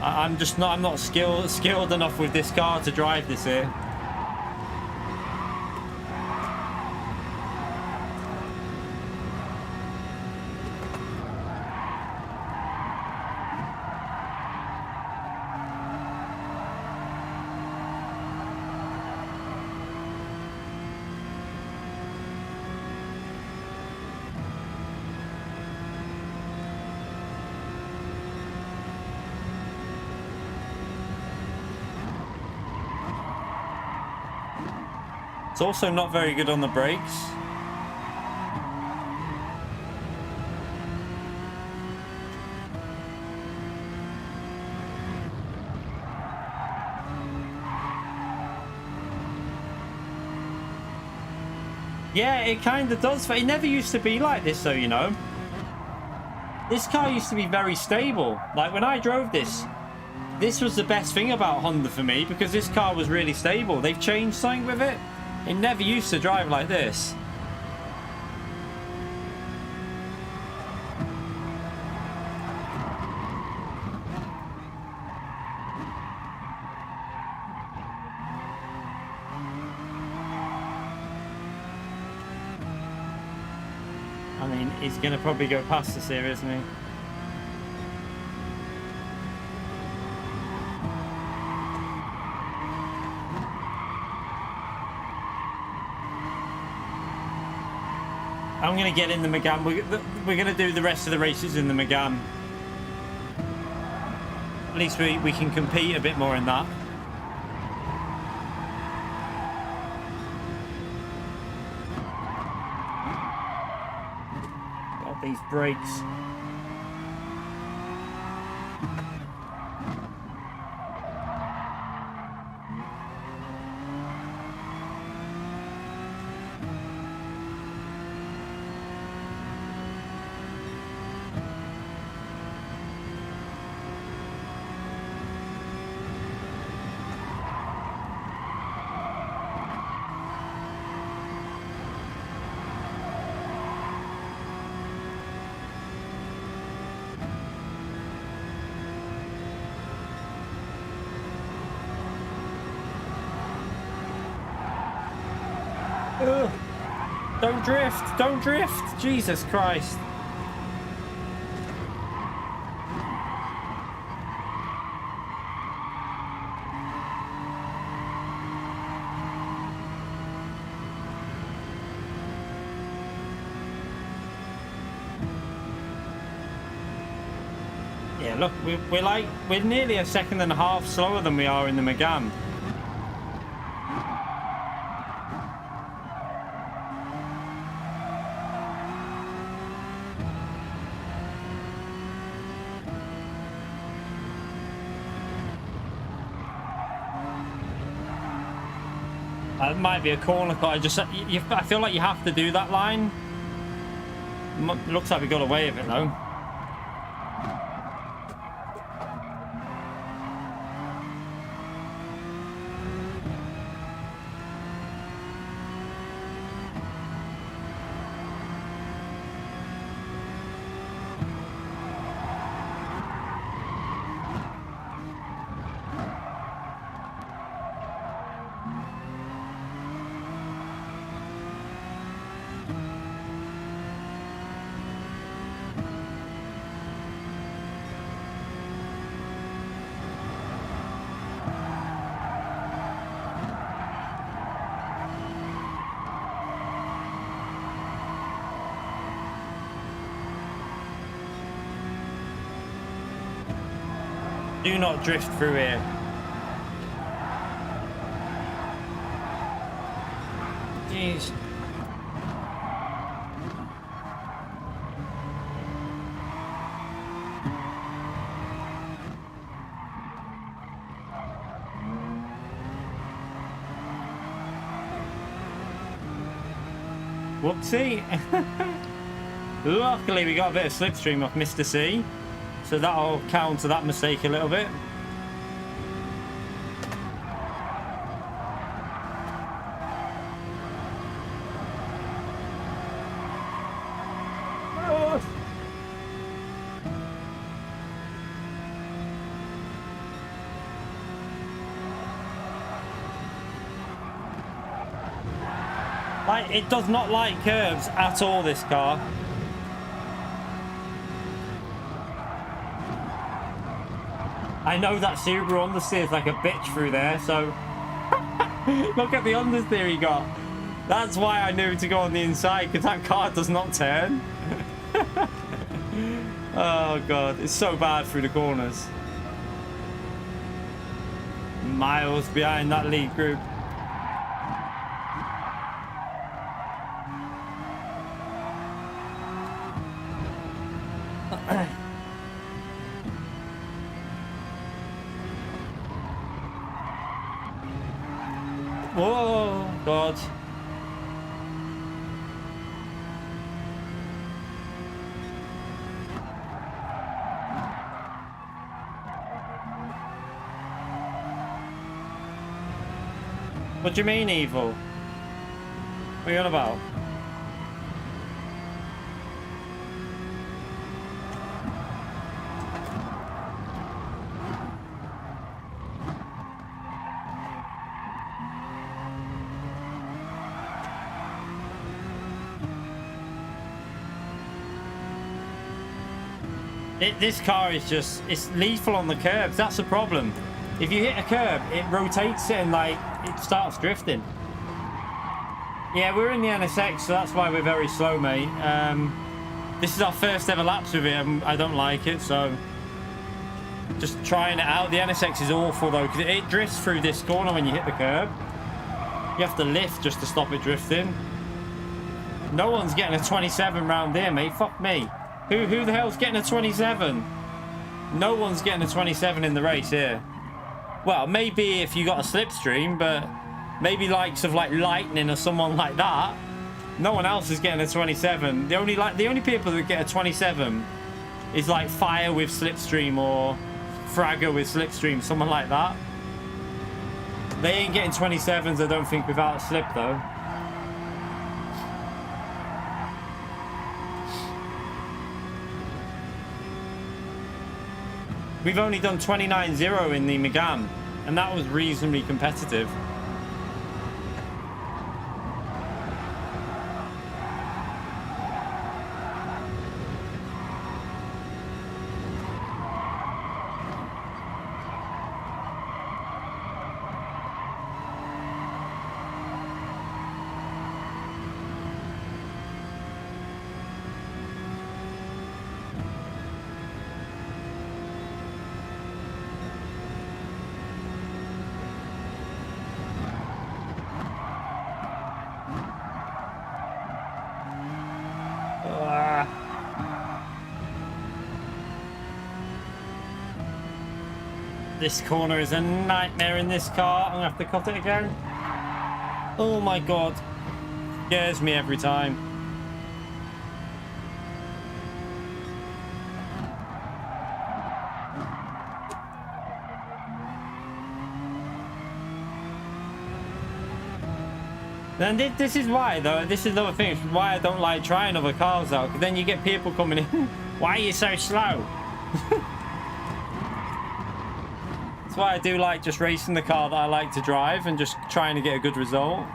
I'm not skilled enough with this car to drive this here. It's also not very good on the brakes. Yeah, it kind of does. It never used to be like this though, you know. This car used to be very stable. Like when I drove this was the best thing about Honda for me, because this car was really stable. They've changed something with it. It never used to drive like this. I mean, mean, he's going to probably go past us here, isn't he? I'm going to get in the Megane. We're going to do the rest of the races in the Megane. At least we can compete a bit more in that. Got these brakes. Ugh. Don't drift! Don't drift! Jesus Christ! Yeah, look, we're nearly a second and a half slower than we are in the Megane. It might be a corner cut. I feel like you have to do that line. Looks like we got away with it though. Do not drift through here. Jeez. Whoopsie. Luckily we got a bit of slipstream off Mr. C. So that'll counter that mistake a little bit. It does not like curves at all, this car. I know that Subaru understeer is like a bitch through there, so look at the understeer he got. That's why I knew to go on the inside, because that car does not turn. Oh god, it's so bad through the corners. Miles behind that lead group. Whoa, God. What do you mean, evil? What are you on about? This car is just, it's lethal on the curbs. That's the problem. If you hit a curb, it rotates it and like it starts drifting. Yeah, we're in the NSX, so that's why we're very slow, mate. This is our first ever laps with it, and I don't like it, so just trying it out. The NSX is awful though, because it drifts through this corner when you hit the curb. You have to lift just to stop it drifting. No one's getting a 27 round here, mate. Fuck me. Who the hell's getting a 27? No one's getting a 27 in the race here. Well, maybe if you got a slipstream, but maybe likes of like Lightning or someone like that. No one else is getting a 27. The only people that get a 27 is like Fire with slipstream or Fragger with slipstream, someone like that. They ain't getting 27s, I don't think, without a slip though. We've only done 29-0 in the Megane, and that was reasonably competitive. This corner is a nightmare in this car. I'm gonna have to cut it again. Oh my god. Scares me every time. Then this is why, though, this is another thing, why I don't like trying other cars out, because then you get people coming in. Why are you so slow? That's why I do like just racing the car that I like to drive and just trying to get a good result.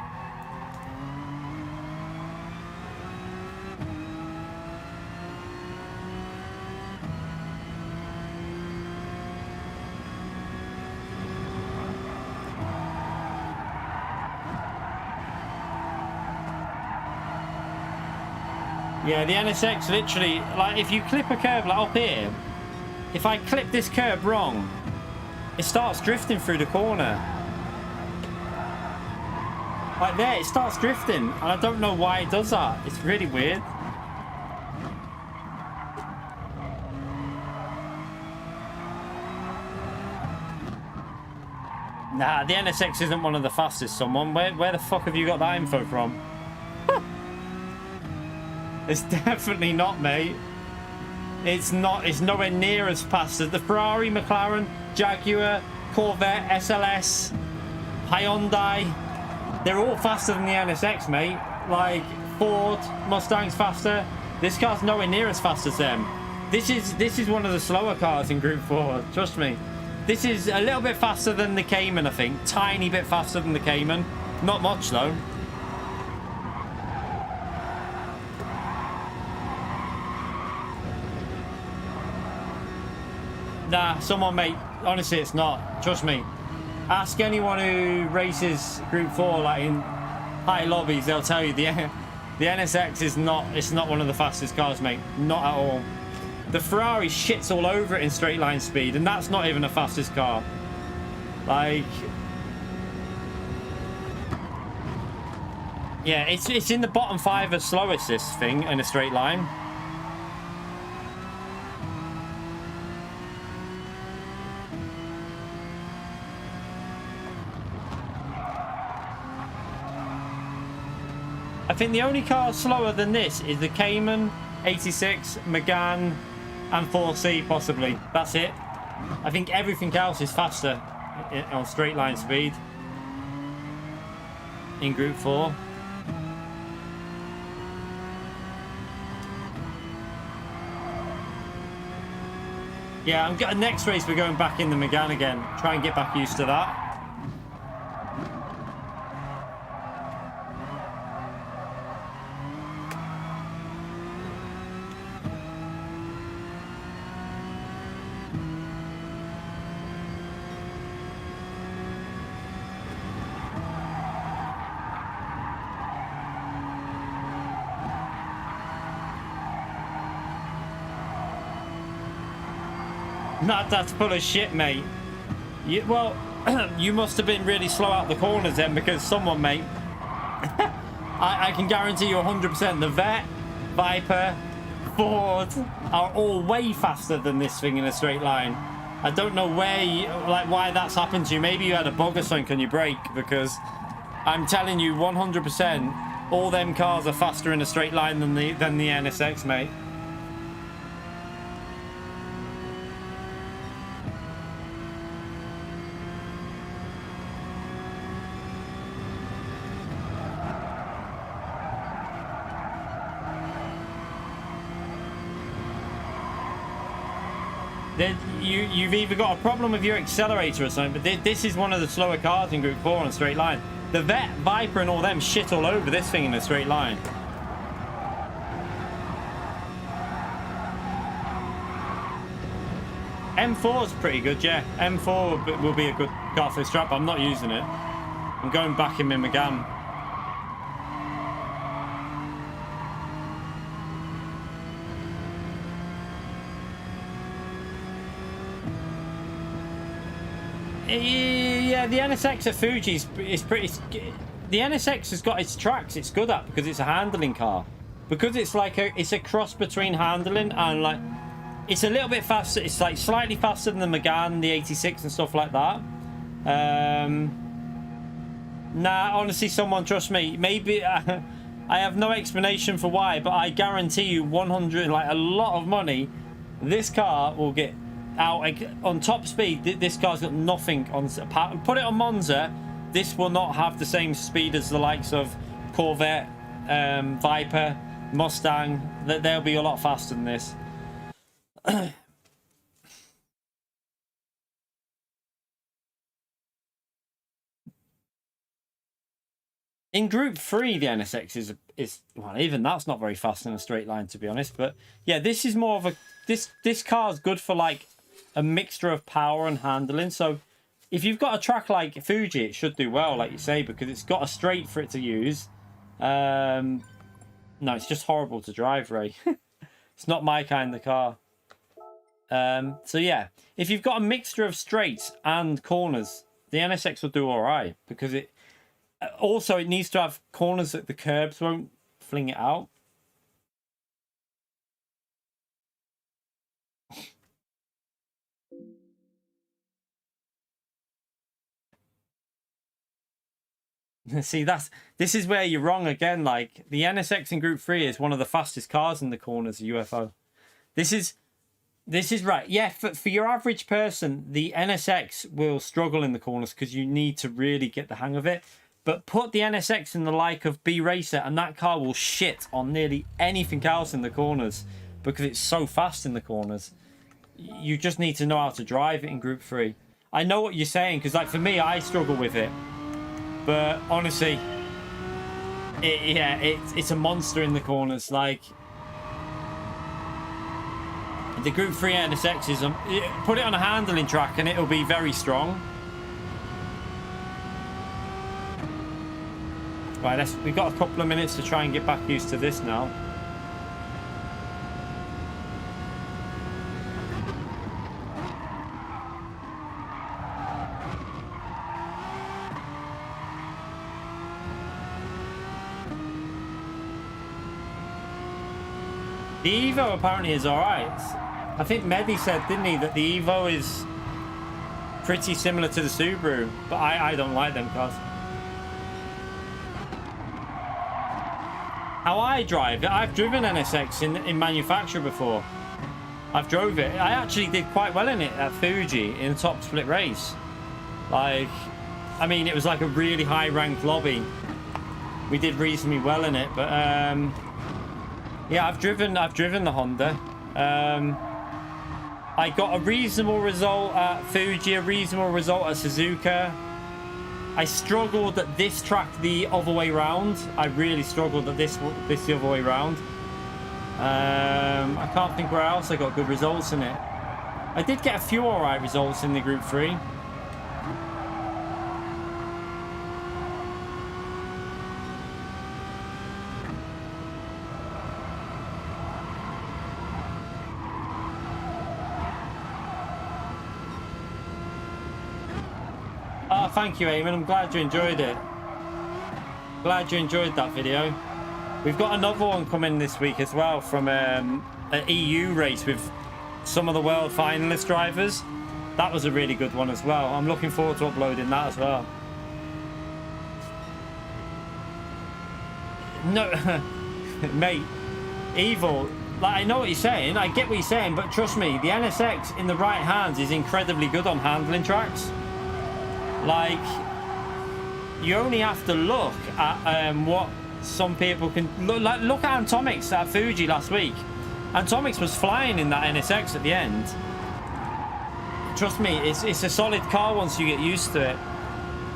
Yeah, the NSX literally, like if you clip a curb like up here, if I clip this curb wrong, it starts drifting through the corner. Like there, it starts drifting. And I don't know why it does that. It's really weird. Nah, the NSX isn't one of the fastest, someone. Where the fuck have you got that info from? It's definitely not, mate. It's not. It's nowhere near as fast as the Ferrari, McLaren, Jaguar, Corvette, SLS, Hyundai. They're all faster than the NSX, mate. Like Ford, Mustang's faster. This car's nowhere near as fast as them. This is one of the slower cars in Group 4. Trust me. This is a little bit faster than the Cayman, I think. Tiny bit faster than the Cayman. Not much though. Nah, someone, mate. Honestly, it's not. Trust me. Ask anyone who races Group 4, like in high lobbies, they'll tell you the NSX is not. It's not one of the fastest cars, mate. Not at all. The Ferrari shits all over it in straight line speed, and that's not even the fastest car. Like, yeah, it's in the bottom 5 of slowest, this thing in a straight line. I think the only car slower than this is the Cayman, 86, Megane, and 4C possibly. That's it. I think everything else is faster on straight line speed in Group 4. Yeah, next race we're going back in the Megane again. Try and get back used to that. That's full of shit, mate. Well, you must have been really slow out the corners then, because someone, mate, I can guarantee you 100% the Vet, Viper, Ford are all way faster than this thing in a straight line. I don't know why that's happened to you. Maybe you had a bug or something on your brake, because I'm telling you 100% all them cars are faster in a straight line than the NSX, mate. You've either got a problem with your accelerator or something, but this is one of the slower cars in Group 4 on a straight line. The Vet, Viper and all them shit all over this thing in a straight line. M4 is pretty good, yeah. M4 will be a good car for this strap. I'm not using it. I'm going back in my Megane. Yeah, the NSX at Fuji is pretty... The NSX has got its tracks it's good at, because it's a handling car. Because it's like it's a cross between handling and like... It's a little bit faster. It's like slightly faster than the Megane, the 86 and stuff like that. Nah, honestly, someone trust me. Maybe... I have no explanation for why, but I guarantee you 100, like a lot of money, this car will get... out on top speed. This car's got nothing on. Put it on Monza, this will not have the same speed as the likes of Corvette, Viper, Mustang. They'll be a lot faster than this. In Group 3, the NSX is well, even that's not very fast in a straight line, to be honest. But yeah, this is more of a this car's good for like a mixture of power and handling. So if you've got a track like Fuji, it should do well, like you say, because it's got a straight for it to use. No, it's just horrible to drive, Ray. It's not my kind of car. So yeah, if you've got a mixture of straights and corners, the NSX will do all right, because it also it needs to have corners that the curbs won't fling it out. See, this is where you're wrong again. Like, the NSX in Group 3 is one of the fastest cars in the corners of UFO. This is right. Yeah, for your average person, the NSX will struggle in the corners because you need to really get the hang of it. But put the NSX in the like of B Racer and that car will shit on nearly anything else in the corners because it's so fast in the corners. You just need to know how to drive it in Group 3. I know what you're saying, because like for me, I struggle with it. But honestly, it's a monster in the corners. Like, the Group 3 NSX is put it on a handling track and it'll be very strong. Right, we've got a couple of minutes to try and get back used to this now. The Evo apparently is alright. I think Mehdi said, didn't he, that the Evo is pretty similar to the Subaru, but I don't like them cars. How I drive it, I've driven NSX in manufacture before. I've drove it. I actually did quite well in it at Fuji in a top split race. Like, I mean, it was like a really high ranked lobby. We did reasonably well in it, but yeah, I've driven the Honda. I got a reasonable result at Fuji, a reasonable result at Suzuka. I struggled at this track the other way round. I really struggled at this the other way round. I can't think where else I got good results in it. I did get a few alright results in the Group 3. thank you, Eamon. I'm glad you enjoyed it. Glad you enjoyed that video. We've got another one coming this week as well from an EU race with some of the world finalist drivers. That was a really good one as well. I'm looking forward to uploading that as well. No, mate, Evil, like, I know what you're saying, I get what you're saying, but trust me, the NSX in the right hands is incredibly good on handling tracks. Like, you only have to look at what some people can look at Atomics at Fuji last week. Atomics was flying in that NSX at the end. Trust me, it's a solid car once you get used to it.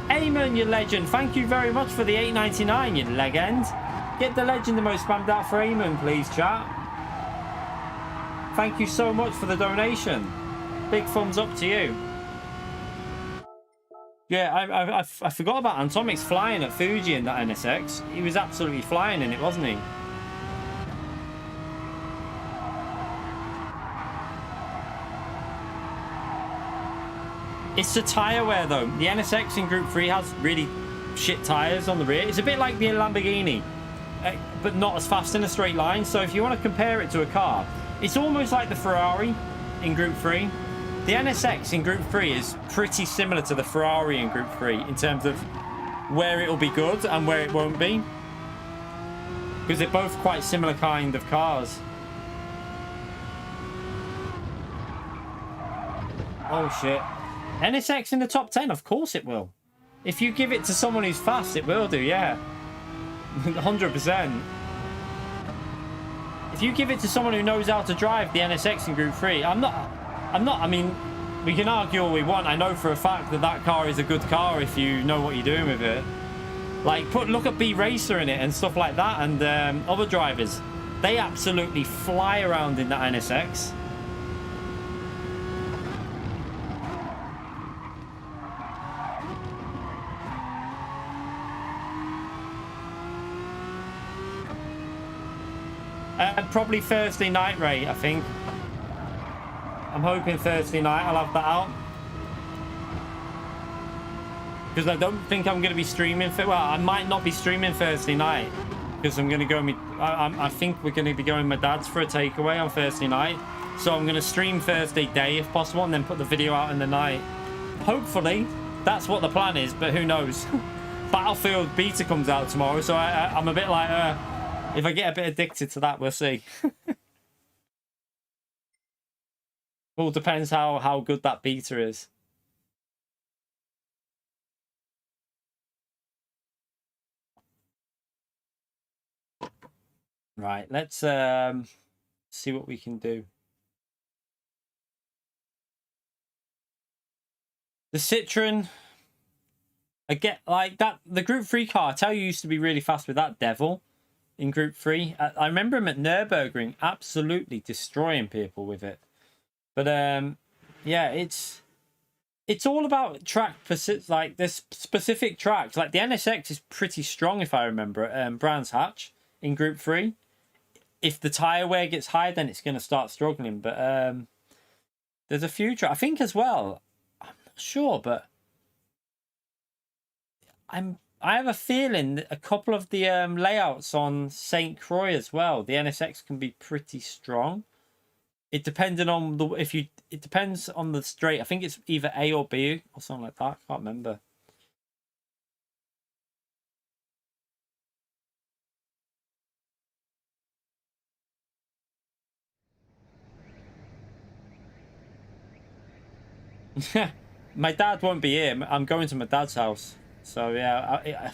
Eamon, you legend, thank you very much for the $8.99, you legend. Get the legend the most spammed out for Eamon, please, chat. Thank you so much for the donation. Big thumbs up to you. Yeah, I forgot about Atomics flying at Fuji in that NSX. He was absolutely flying in it, wasn't he? It's the tyre wear, though. The NSX in Group 3 has really shit tyres on the rear. It's a bit like the Lamborghini, but not as fast in a straight line. So if you want to compare it to a car, it's almost like the Ferrari in Group 3. The NSX in Group 3 is pretty similar to the Ferrari in Group 3 in terms of where it'll be good and where it won't be. Because they're both quite similar kind of cars. Oh, shit. NSX in the top 10? Of course it will. If you give it to someone who's fast, it will do, yeah. 100%. If you give it to someone who knows how to drive the NSX in Group 3, I mean, we can argue all we want. I know for a fact that that car is a good car if you know what you're doing with it. Like, look at B Racer in it and stuff like that, and other drivers. They absolutely fly around in that NSX. Probably Thursday night, Ray, I think. I'm hoping Thursday night I'll have that out. Because I don't think I'm going to be streaming. Well, I might not be streaming Thursday night. Because I'm going to go... I think we're going to be going with my dad's for a takeaway on Thursday night. So I'm going to stream Thursday day if possible. And then put the video out in the night. Hopefully. That's what the plan is. But who knows. Battlefield beta comes out tomorrow. So I'm a bit like... if I get a bit addicted to that, we'll see. All depends how good that beta is. Right, let's see what we can do. The Citroen, I get like that. The Group 3 car, I tell you, used to be really fast with that Devil. In Group 3, I remember him at Nürburgring absolutely destroying people with it. But yeah, it's all about track, like this specific tracks. Like the NSX is pretty strong, if I remember, at Brands Hatch in Group 3. If the tyre wear gets high, then it's going to start struggling. But there's a few tracks, I think as well. I'm not sure, but I have a feeling that a couple of the layouts on St. Croix as well, the NSX can be pretty strong. It depends on the it depends on the straight. I think it's either A or B or something like that. I can't remember. My dad won't be here. I'm going to my dad's house. So yeah,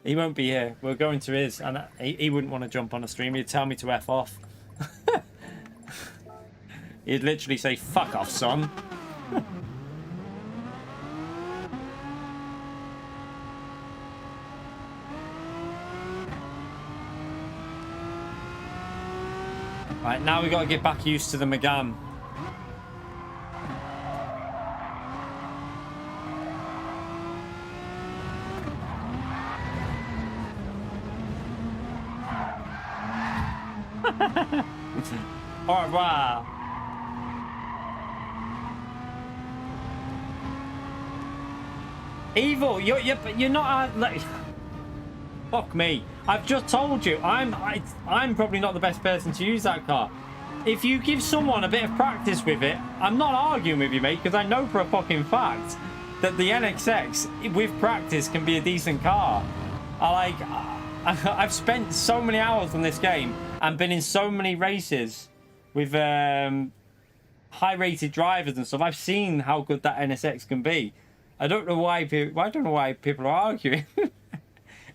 he won't be here. We're going to his, and he wouldn't want to jump on a stream. He'd tell me to F off. He'd literally say, "Fuck off, son." Right, now we got to get back used to the Megane. Au revoir. Evil, you're not like, fuck me. I've just told you, I'm probably not the best person to use that car. If you give someone a bit of practice with it, I'm not arguing with you, mate, because I know for a fucking fact that the NXX with practice can be a decent car. I've spent so many hours on this game and been in so many races with high-rated drivers and stuff. I've seen how good that NSX can be. I don't know why people are arguing.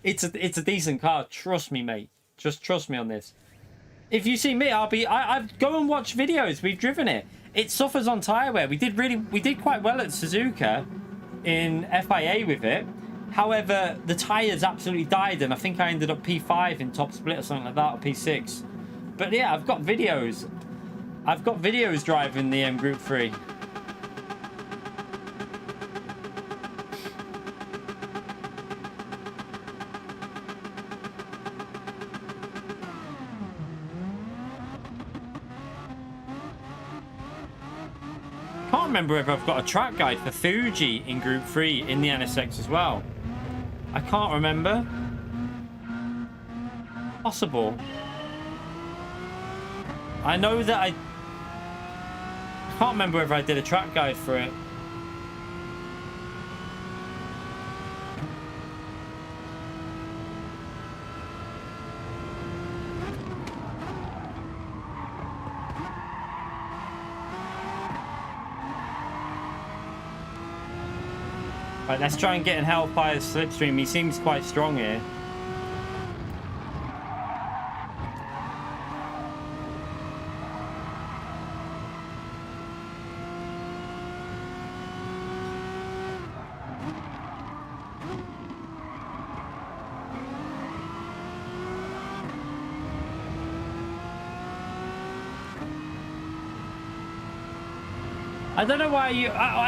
It's a decent car. Trust me, mate. Just trust me on this. If you see me, I'd go and watch videos. We've driven it. It suffers on tire wear. We did quite well at Suzuka in FIA with it. However, the tires absolutely died, and I think I ended up P5 in top split or something like that, or P6. But yeah, I've got videos. I've got videos driving the M Group 3. Can't remember if I've got a track guide for Fuji in Group 3 in the NSX as well. I can't remember. Possible. I know that I can't remember whether I did a track guide for it. Right, let's try and get in Hellfire's slipstream. He seems quite strong here. I don't know why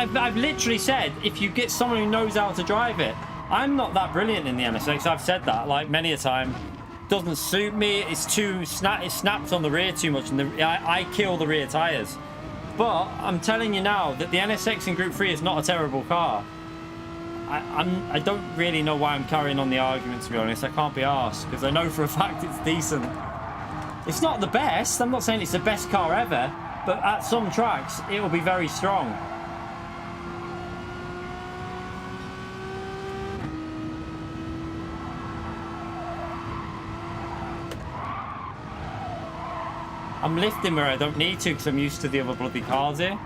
I've literally said if you get someone who knows how to drive it. I'm not that brilliant in the NSX. I've said that like many a time. Doesn't suit me. It's too it snaps on the rear too much, and I kill the rear tires. But I'm telling you now that the NSX in Group 3 is not a terrible car. I don't really know why I'm carrying on the argument, to be honest. I can't be arsed because I know for a fact it's decent. It's not the best. I'm not saying it's the best car ever. But at some tracks, it will be very strong. I'm lifting where I don't need to because I'm used to the other bloody cars here.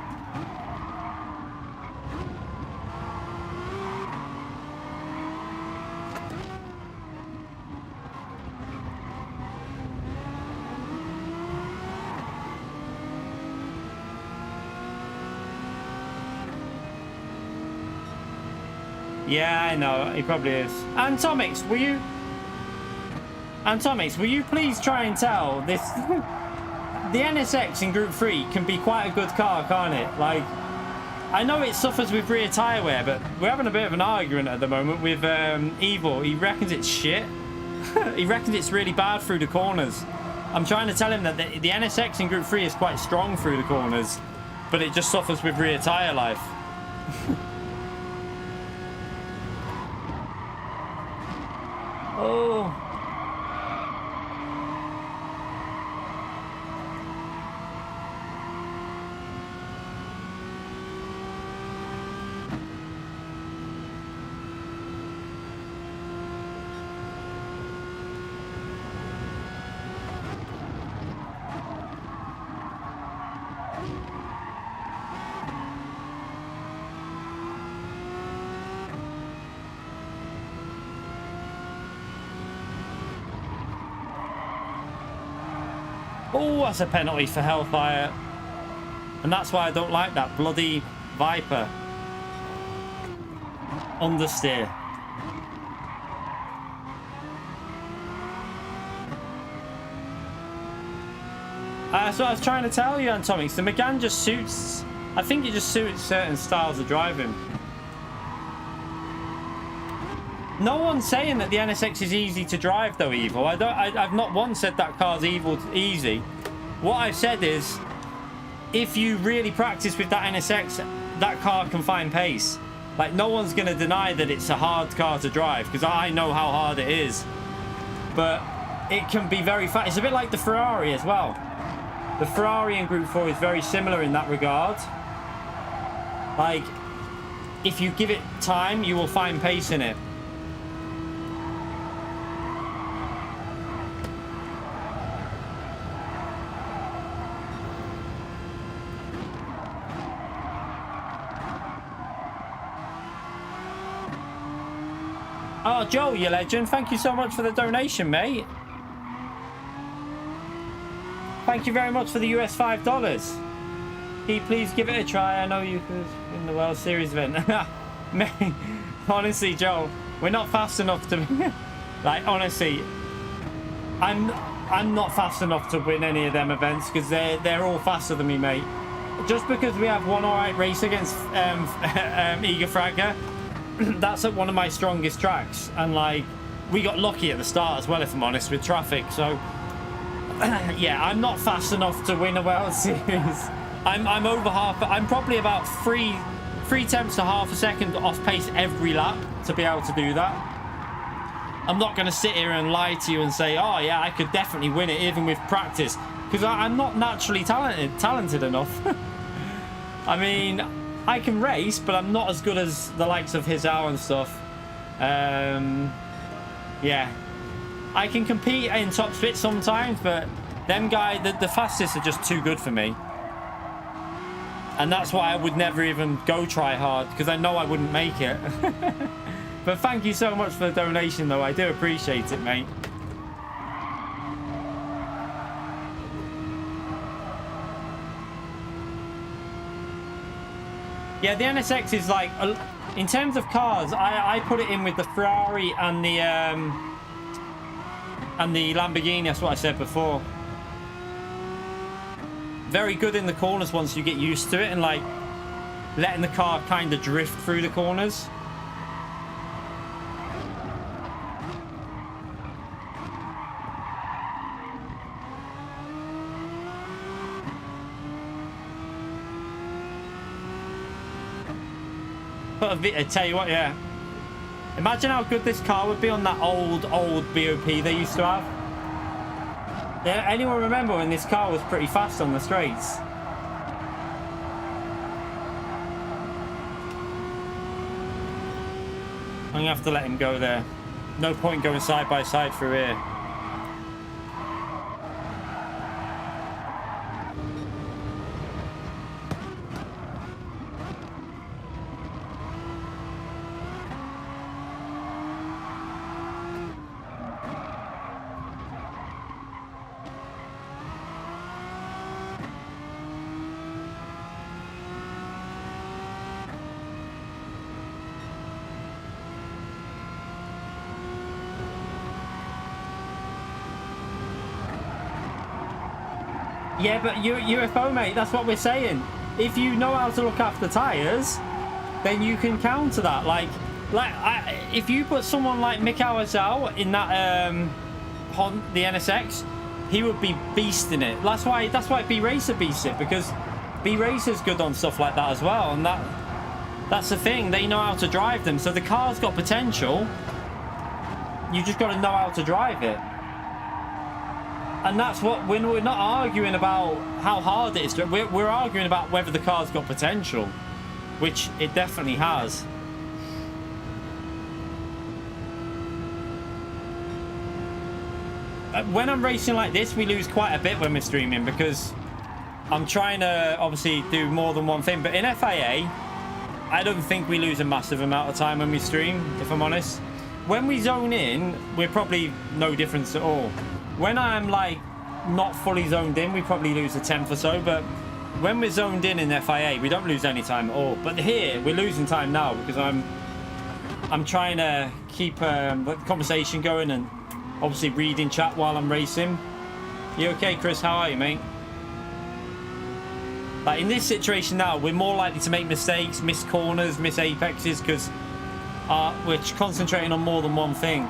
Yeah, I know. He probably is. Antomix, will you please try and tell this... The NSX in Group 3 can be quite a good car, can't it? Like, I know it suffers with rear tyre wear, but we're having a bit of an argument at the moment with Evil. He reckons it's shit. He reckons it's really bad through the corners. I'm trying to tell him that the NSX in Group 3 is quite strong through the corners, but it just suffers with rear tyre life. Oh. Oh, that's a penalty for Hellfire. And that's why I don't like that bloody Viper. Understeer. So I was trying to tell you, Antomix, the Megane just suits... I think it just suits certain styles of driving. No one's saying that the NSX is easy to drive, though, Evil. I've not once said that car's easy. What I've said is, if you really practice with that NSX, that car can find pace. Like, no one's going to deny that it's a hard car to drive, because I know how hard it is. But it can be very fast. It's a bit like the Ferrari as well. The Ferrari in Group 4 is very similar in that regard. Like, if you give it time, you will find pace in it. Oh, Joe, you legend. Thank you so much for the donation, mate. Thank you very much for the US $5. Can you please give it a try? I know you could win the World Series event. Mate, honestly, Joe, we're not fast enough to... like, honestly, I'm not fast enough to win any of them events because they're all faster than me, mate. Just because we have one alright race against Eager Fragger, that's at one of my strongest tracks, and like we got lucky at the start as well, if I'm honest, with traffic. So yeah, I'm not fast enough to win a World Series. I'm over half. I'm probably about three tenths to half a second off pace every lap to be able to do that. I'm not going to sit here and lie to you and say, oh yeah, I could definitely win it even with practice, because I'm not naturally talented enough. I mean, I can race, but I'm not as good as the likes of Hizao and stuff. Yeah, I can compete in top split sometimes, but them guys, the fastest are just too good for me. And that's why I would never even go try hard, because I know I wouldn't make it. But thank you so much for the donation, though. I do appreciate it, mate. Yeah, the NSX is like, in terms of cars, I put it in with the Ferrari and the Lamborghini. That's what I said before. Very good in the corners once you get used to it, and like letting the car kind of drift through the corners. I tell you what, yeah. Imagine how good this car would be on that old BOP they used to have. Yeah, anyone remember when this car was pretty fast on the straights? I'm gonna have to let him go there. No point going side by side through here. Yeah, but UFO, mate, that's what we're saying. If you know how to look after tyres, then you can counter that. Like if you put someone like Mikao Azao in that the NSX, he would be beasting it. That's why B Racer beasts it, because B Racer's good on stuff like that as well, and that's the thing. They know how to drive them, so the car's got potential. You just got to know how to drive it. And that's what we're not arguing about how hard it is. We're arguing about whether the car's got potential, which it definitely has. When I'm racing like this, we lose quite a bit when we're streaming, because I'm trying to obviously do more than one thing. But in FIA, I don't think we lose a massive amount of time when we stream, if I'm honest. When we zone in, we're probably no difference at all. When I'm like not fully zoned in, we probably lose a tenth or so, but when we're zoned in FIA, we don't lose any time at all. But here we're losing time now because I'm trying to keep the conversation going and obviously reading chat while I'm racing. You okay, Chris? How are you, mate? Like in this situation now, we're more likely to make mistakes, miss corners, miss apexes, because we're concentrating on more than one thing.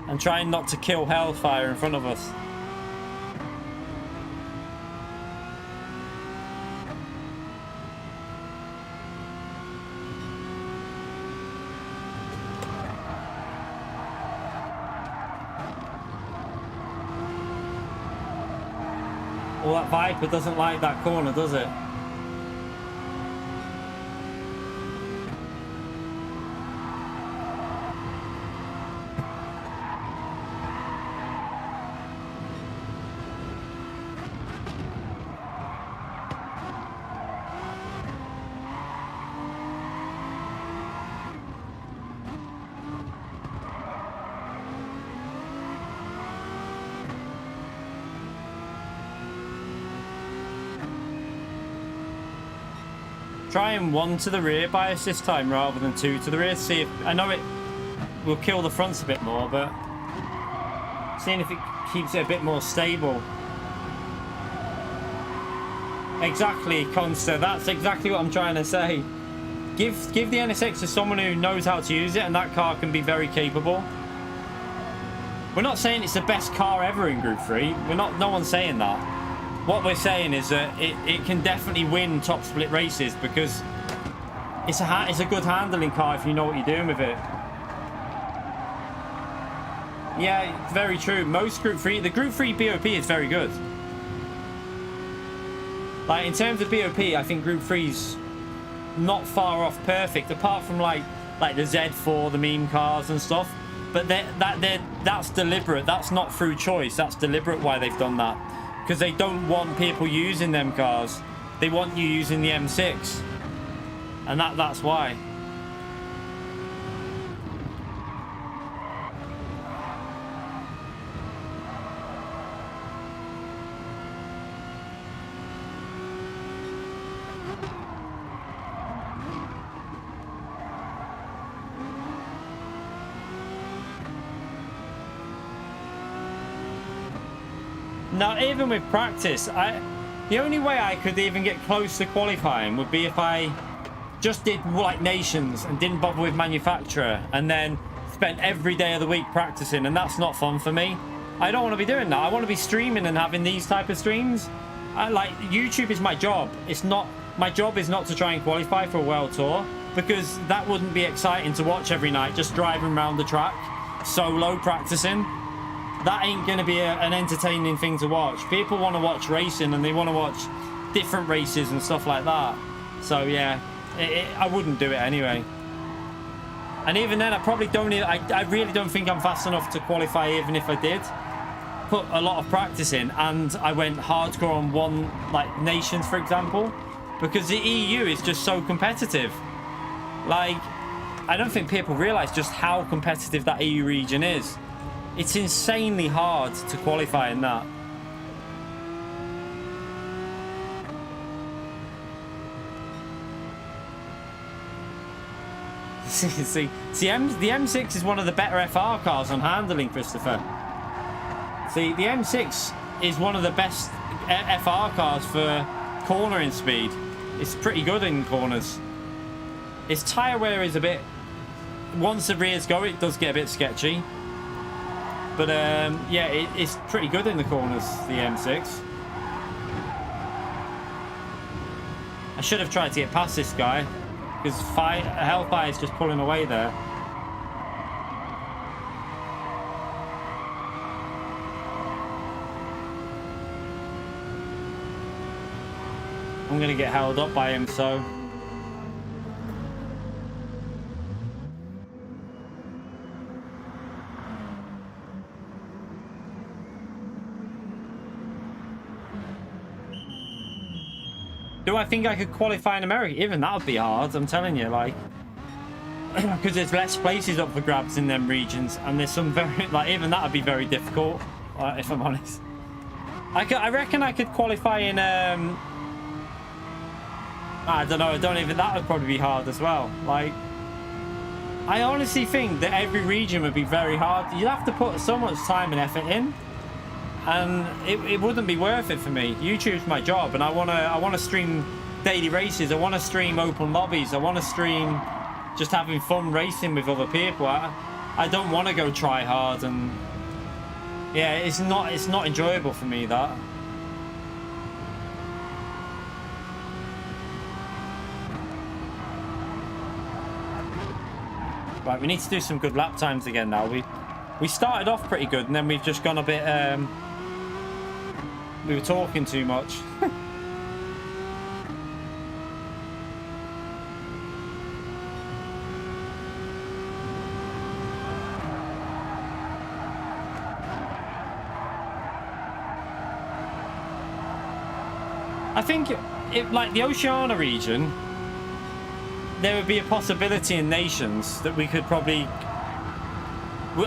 And trying not to kill Hellfire in front of us. careful, that Viper doesn't like that corner, does it? Trying 1 to the rear bias this time rather than 2 to the rear. See if, I know it will kill the fronts a bit more, but seeing if it keeps it a bit more stable. Exactly, Consta. That's exactly what I'm trying to say. Give the NSX to someone who knows how to use it, and that car can be very capable. We're not saying it's the best car ever in Group 3. No one's saying that. What we're saying is that it can definitely win top split races because it's a good handling car if you know what you're doing with it. Yeah, very true. Most Group 3, the Group 3 BOP is very good. Like in terms of BOP, I think Group 3's not far off perfect, apart from like the Z4, the meme cars and stuff. But that's deliberate. That's not through choice. That's deliberate why they've done that. Because they don't want people using them cars. They want you using the M6. And that's why. Now, even with practice, the only way I could even get close to qualifying would be if I just did like nations and didn't bother with manufacturer and then spent every day of the week practicing, and that's not fun for me. I don't want to be doing that. I want to be streaming and having these type of streams. YouTube is my job. My job is not to try and qualify for a world tour, because that wouldn't be exciting to watch every night, just driving around the track solo practicing. That ain't going to be an entertaining thing to watch. People want to watch racing and they want to watch different races and stuff like that. So yeah, I wouldn't do it anyway. And even then, I probably don't. I really don't think I'm fast enough to qualify, even if I did put a lot of practice in and I went hardcore on one, like nations, for example, because the EU is just so competitive. Like, I don't think people realize just how competitive that EU region is. It's insanely hard to qualify in that. See, the M6 is one of the better FR cars on handling, Christopher. See, the M6 is one of the best FR cars for cornering speed. It's pretty good in corners. Its tyre wear is a bit... Once the rears go, it does get a bit sketchy. But yeah, it's pretty good in the corners, the M6. I should have tried to get past this guy, because Hellfire is just pulling away there. I'm going to get held up by him, so... Do I think I could qualify in America? Even that would be hard, I'm telling you, like... Because there's less places up for grabs in them regions, and there's some very... Like, even that would be very difficult, if I'm honest. I reckon I could qualify in... I don't know, that would probably be hard as well. Like... I honestly think that every region would be very hard. You'd have to put so much time and effort in. And it wouldn't be worth it for me. YouTube's my job, and I wanna stream daily races. I want to stream open lobbies. I want to stream just having fun racing with other people. I don't want to go try hard, and yeah, it's not enjoyable for me, that. Right, we need to do some good lap times again now. We started off pretty good, and then we've just gone a bit we were talking too much. I think if, like, the Oceania region, there would be a possibility in nations that we could probably...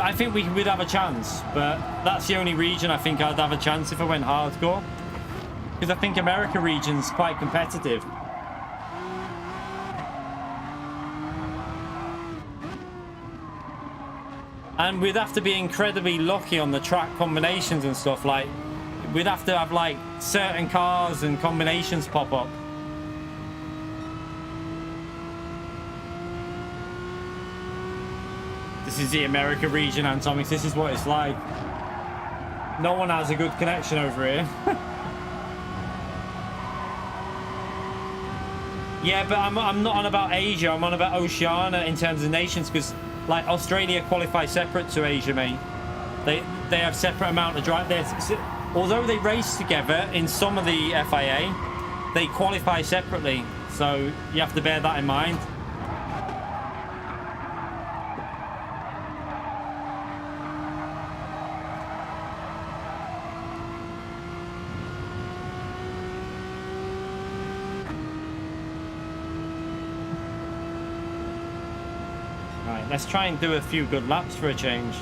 I think we'd have a chance, but that's the only region I think I'd have a chance if I went hardcore. Because I think America region's quite competitive. And we'd have to be incredibly lucky on the track combinations and stuff. Like, we'd have to have, like, certain cars and combinations pop up. This is the America region, Antomics. This is what it's like. No one has a good connection over here. Yeah, but I'm not on about Asia. I'm on about Oceania in terms of nations, because, like, Australia qualify separate to Asia, mate. They have separate amount of drive. Although they race together in some of the FIA, they qualify separately. So you have to bear that in mind. Let's try and do a few good laps for a change.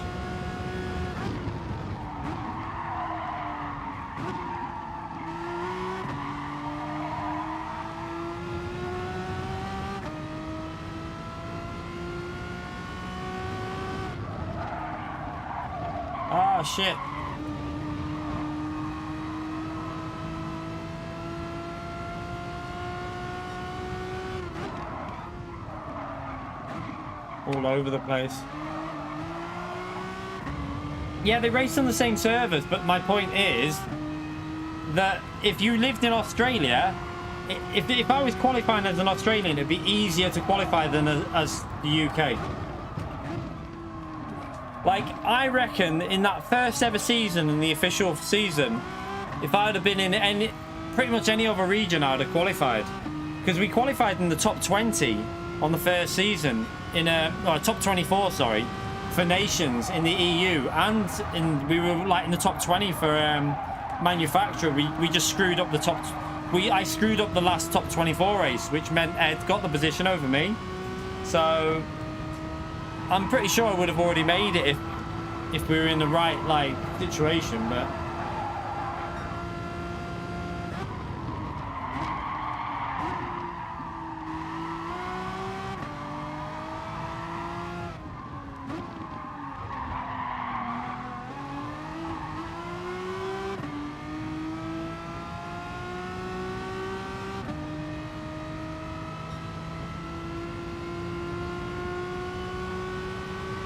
Oh, shit. All over the place. Yeah, they race on the same servers, but my point is that if you lived in Australia, if I was qualifying as an Australian, it'd be easier to qualify than as the UK. Like, I reckon in that first ever season, in the official season, if I'd have been in pretty much any other region, I'd have qualified. Because we qualified in the top 20 on the first season. Top 24, sorry, for nations in the EU, and we were like in the top 20 for manufacturer. We just screwed up the top. I screwed up the last top 24 race, which meant Ed got the position over me. So I'm pretty sure I would have already made it if we were in the right, like, situation, but.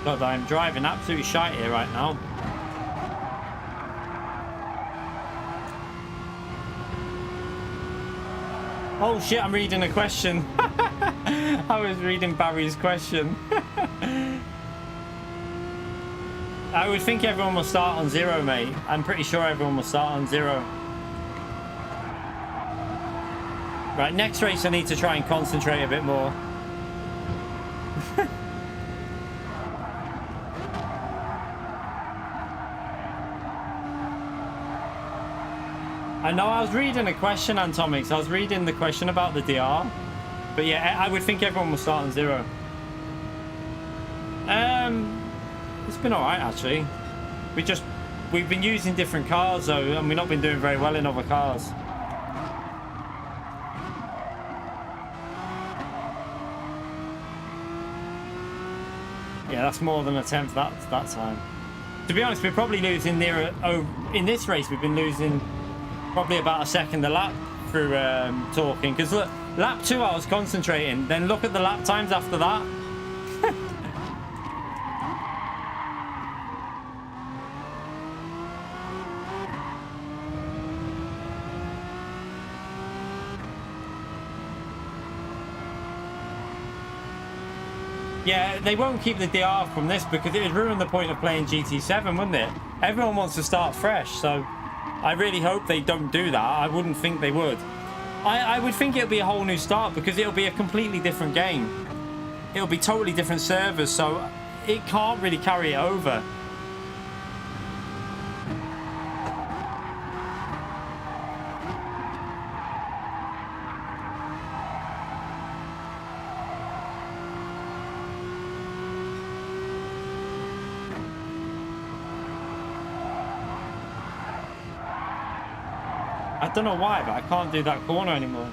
God, I'm driving absolutely shite here right now. Oh shit, I'm reading a question. I was reading Barry's question. I would think everyone will start on 0, mate. I'm pretty sure everyone will start on 0. Right, next race I need to try and concentrate a bit more. I know I was reading a question, Antomics. I was reading the question about the DR. But yeah, I would think everyone will start on 0. It's been alright, actually. We've been using different cars, though, and we've not been doing very well in other cars. Yeah, that's more than a 10th that time. To be honest, we're probably losing near... in this race, we've been losing... probably about a second a lap through talking, because look, lap 2 I was concentrating, then look at the lap times after that. Yeah, they won't keep the DR from this because it would ruin the point of playing GT7, wouldn't it? Everyone wants to start fresh, so I really hope they don't do that. I wouldn't think they would. I would think it'll be a whole new start because it'll be a completely different game. It'll be totally different servers, so it can't really carry it over. I don't know why, but I can't do that corner anymore.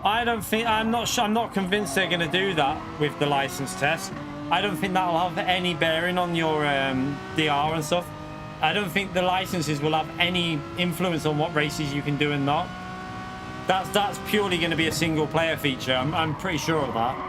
I don't think, I'm not convinced they're going to do that with the license test. I don't think that'll have any bearing on your DR and stuff. I don't think the licenses will have any influence on what races you can do and not. That's purely going to be a single player feature. I'm pretty sure of that.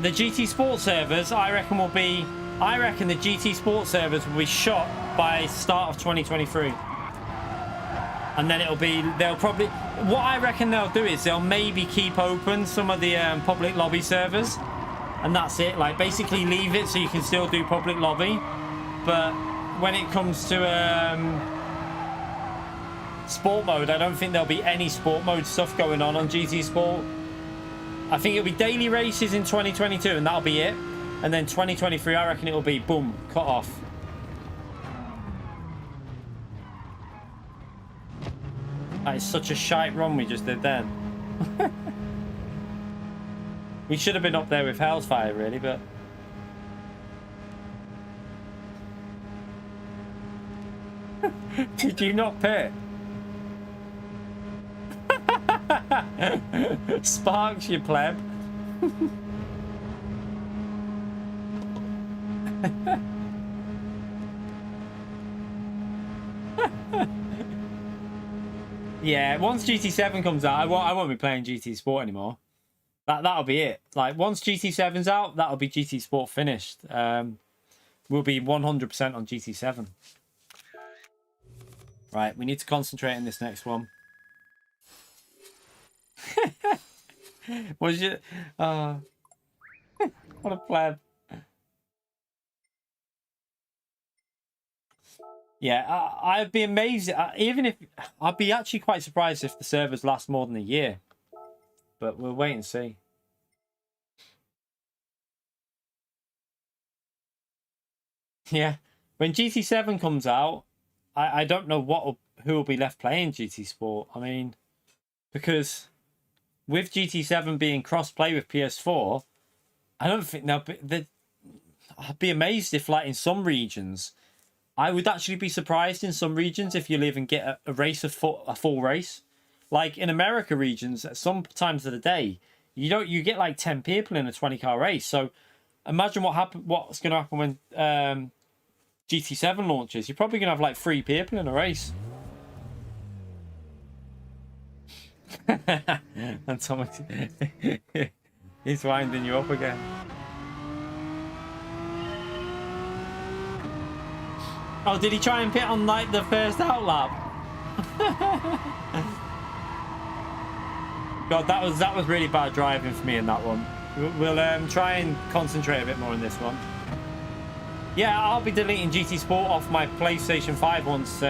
The GT Sport servers, I reckon the GT Sport servers will be shot by start of 2023. And then they'll probably, what I reckon they'll do is they'll maybe keep open some of the public lobby servers. And that's it, like basically leave it so you can still do public lobby. But when it comes to sport mode, I don't think there'll be any sport mode stuff going on GT Sport. I think it'll be daily races in 2022 and that'll be it. And then 2023, I reckon it'll be boom, cut off. That is such a shite run we just did then. We should have been up there with Hellfire really, but did you not pit? Sparks, you pleb. Yeah, once GT7 comes out, I won't be playing GT Sport anymore. That'll be it. Like once GT7's out, that'll be GT Sport finished. We'll be 100% on GT7. Right, we need to concentrate on this next one. Was you? What a pleb. Yeah, I'd be amazed. Even if I'd be actually quite surprised if the servers last more than a year. But we'll wait and see. Yeah, when GT7 comes out, I don't know who will be left playing GT Sport. I mean, because with GT7 being cross-play with PS4, I don't think I'd be amazed if, like, in some regions, I would actually be surprised in some regions if you live and get a race a full race. Like in America regions, at some times of the day, you get like 10 people in a 20-car race. So imagine what's going to happen when GT7 launches. You're probably going to have like 3 people in a race. And someone he's winding you up again. Oh, did he try and pit on like the first out lap? God, that was really bad driving for me in that one. We'll try and concentrate a bit more on this one. Yeah, I'll be deleting GT Sport off my PlayStation 5 once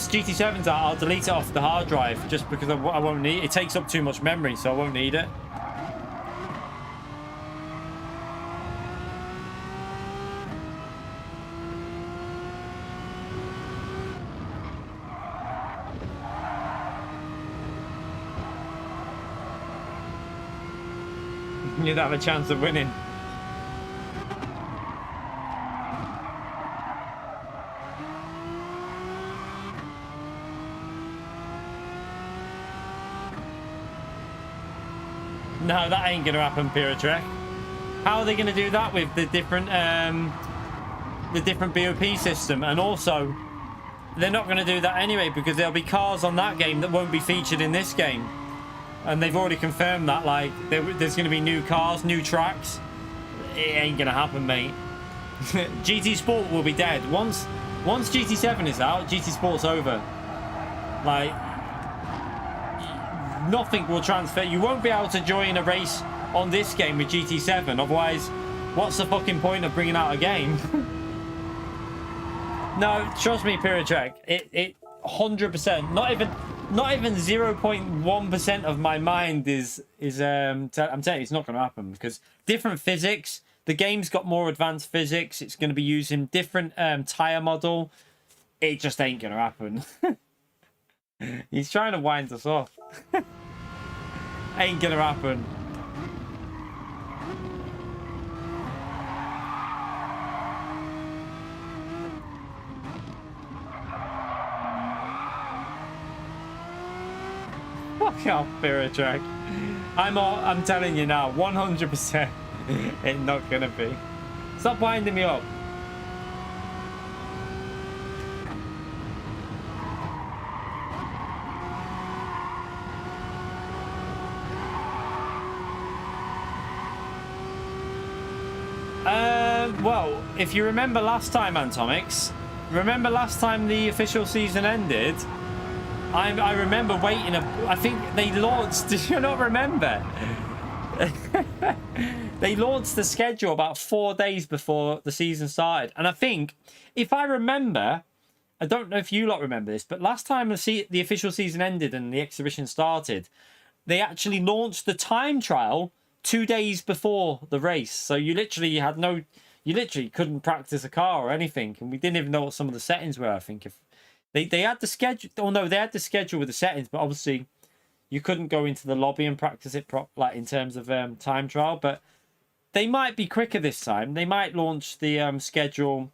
GT7's out. I'll delete it off the hard drive just because I won't need it. It takes up too much memory, so I won't need it. You'd have a chance of winning. No, that ain't gonna happen, Pyrotrek. How are they gonna do that with the different BOP system? And also, they're not gonna do that anyway because there'll be cars on that game that won't be featured in this game. And they've already confirmed that, like, there's going to be new cars, new tracks. It ain't going to happen, mate. GT Sport will be dead. Once GT7 is out, GT Sport's over. Like, nothing will transfer. You won't be able to join a race on this game with GT7. Otherwise, what's the fucking point of bringing out a game? No, trust me, Pyrrhatrek. It 100%. Not even 0.1% of my mind is I'm telling you, it's not going to happen because different physics. The game's got more advanced physics. It's going to be using different tire model. It just ain't going to happen. He's trying to wind us off. Ain't going to happen. Fuck off, Pyrrhatrek. I'm telling you now, 100%. It's not gonna be. Stop winding me up. Well, if you remember last time, Antomics, remember last time the official season ended? I remember waiting. I think they launched. Did you not remember? They launched the schedule about 4 days before the season started, and I think, if I remember, I don't know if you lot remember this, but last time the official season ended and the exhibition started, they actually launched the time trial 2 days before the race. So you literally couldn't practice a car or anything, and we didn't even know what some of the settings were. I think if they had the schedule, oh no, they had the schedule with the settings, but obviously you couldn't go into the lobby and practice it like in terms of time trial. But they might be quicker this time. They might launch the schedule.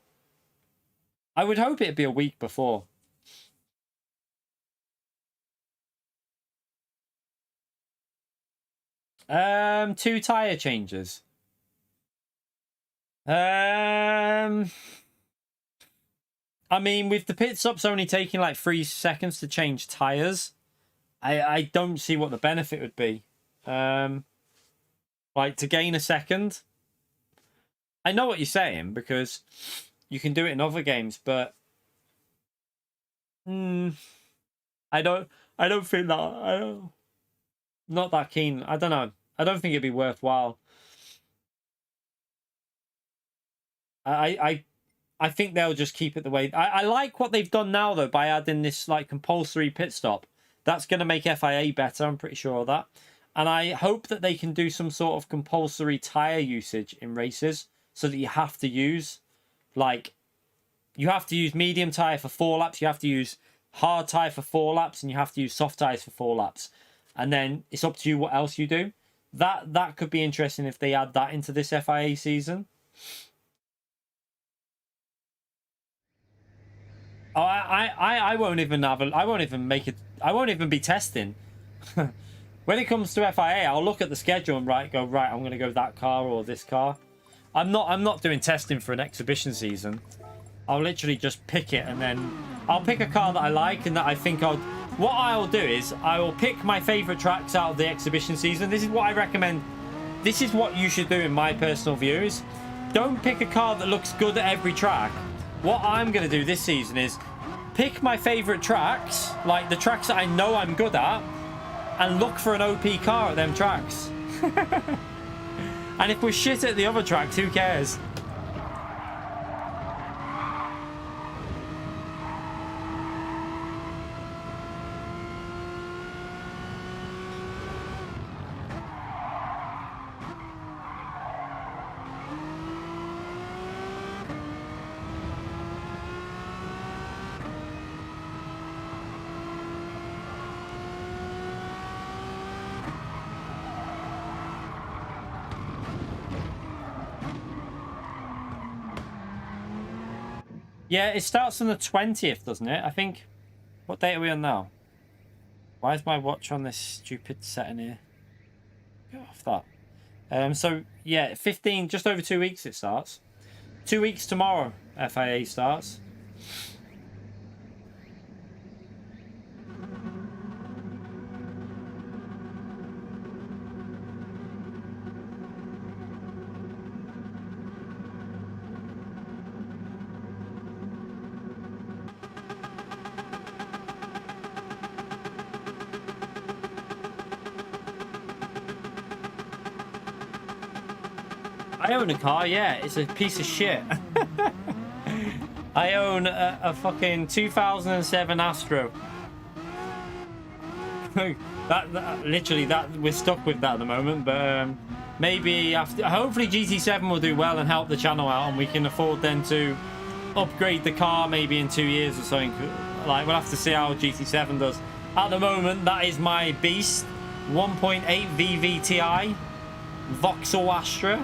I would hope it'd be a week before. Two tire changes. I mean, with the pit stops only taking like 3 seconds to change tires, I don't see what the benefit would be. Like, to gain a second. I know what you're saying, because you can do it in other games, but I don't think that not that keen. I don't know. I don't think it'd be worthwhile. I think they'll just keep it the way. I like what they've done now, though, by adding this like compulsory pit stop. That's going to make FIA better, I'm pretty sure of that. And I hope that they can do some sort of compulsory tyre usage in races so that you have to use, like, you have to use medium tyre for 4 laps, you have to use hard tyre for 4 laps, and you have to use soft tyres for 4 laps. And then it's up to you what else you do. That could be interesting if they add that into this FIA season. Oh, I won't even have I won't even make it. I won't even be testing. When it comes to FIA, I'll look at the schedule and right, I'm going to go that car or this car. I'm not doing testing for an exhibition season. I'll literally just pick it, and then I'll pick a car that I like and that I think what I'll do is I will pick my favorite tracks out of the exhibition season. This is what I recommend. This is what you should do in my personal views. Don't pick a car that looks good at every track. What I'm going to do this season is pick my favorite tracks, like the tracks that I know I'm good at, and look for an OP car at them tracks. And if we're shit at the other tracks, who cares? Yeah, it starts on the 20th, doesn't it? I think. What date are we on now? Why is my watch on this stupid setting here? Get off that. So, yeah, 15, just over 2 weeks it starts. 2 weeks tomorrow, FIA starts. I own a car, yeah. It's a piece of shit. I own a fucking 2007 Astro. Literally, we're stuck with that at the moment, but maybe after, hopefully GT7 will do well and help the channel out, and we can afford then to upgrade the car maybe in 2 years or something. Like, we'll have to see how GT7 does. At the moment, that is my beast, 1.8 VVTi Vauxhall Astra.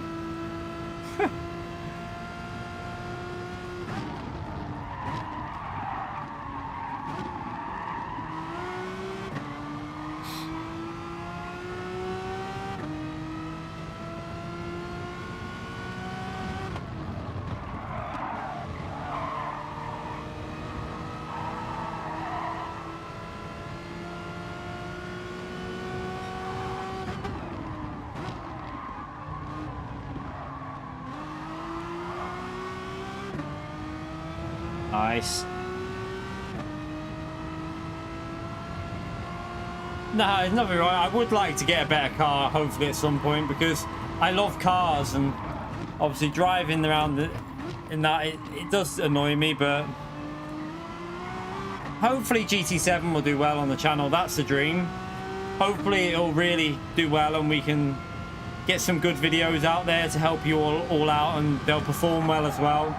Nice. No, it's nothing wrong. I would like to get a better car, hopefully at some point, because I love cars, and obviously driving around in that it does annoy me. But hopefully GT7 will do well on the channel. That's the dream. Hopefully it'll really do well, and we can get some good videos out there to help you all out, and they'll perform well as well.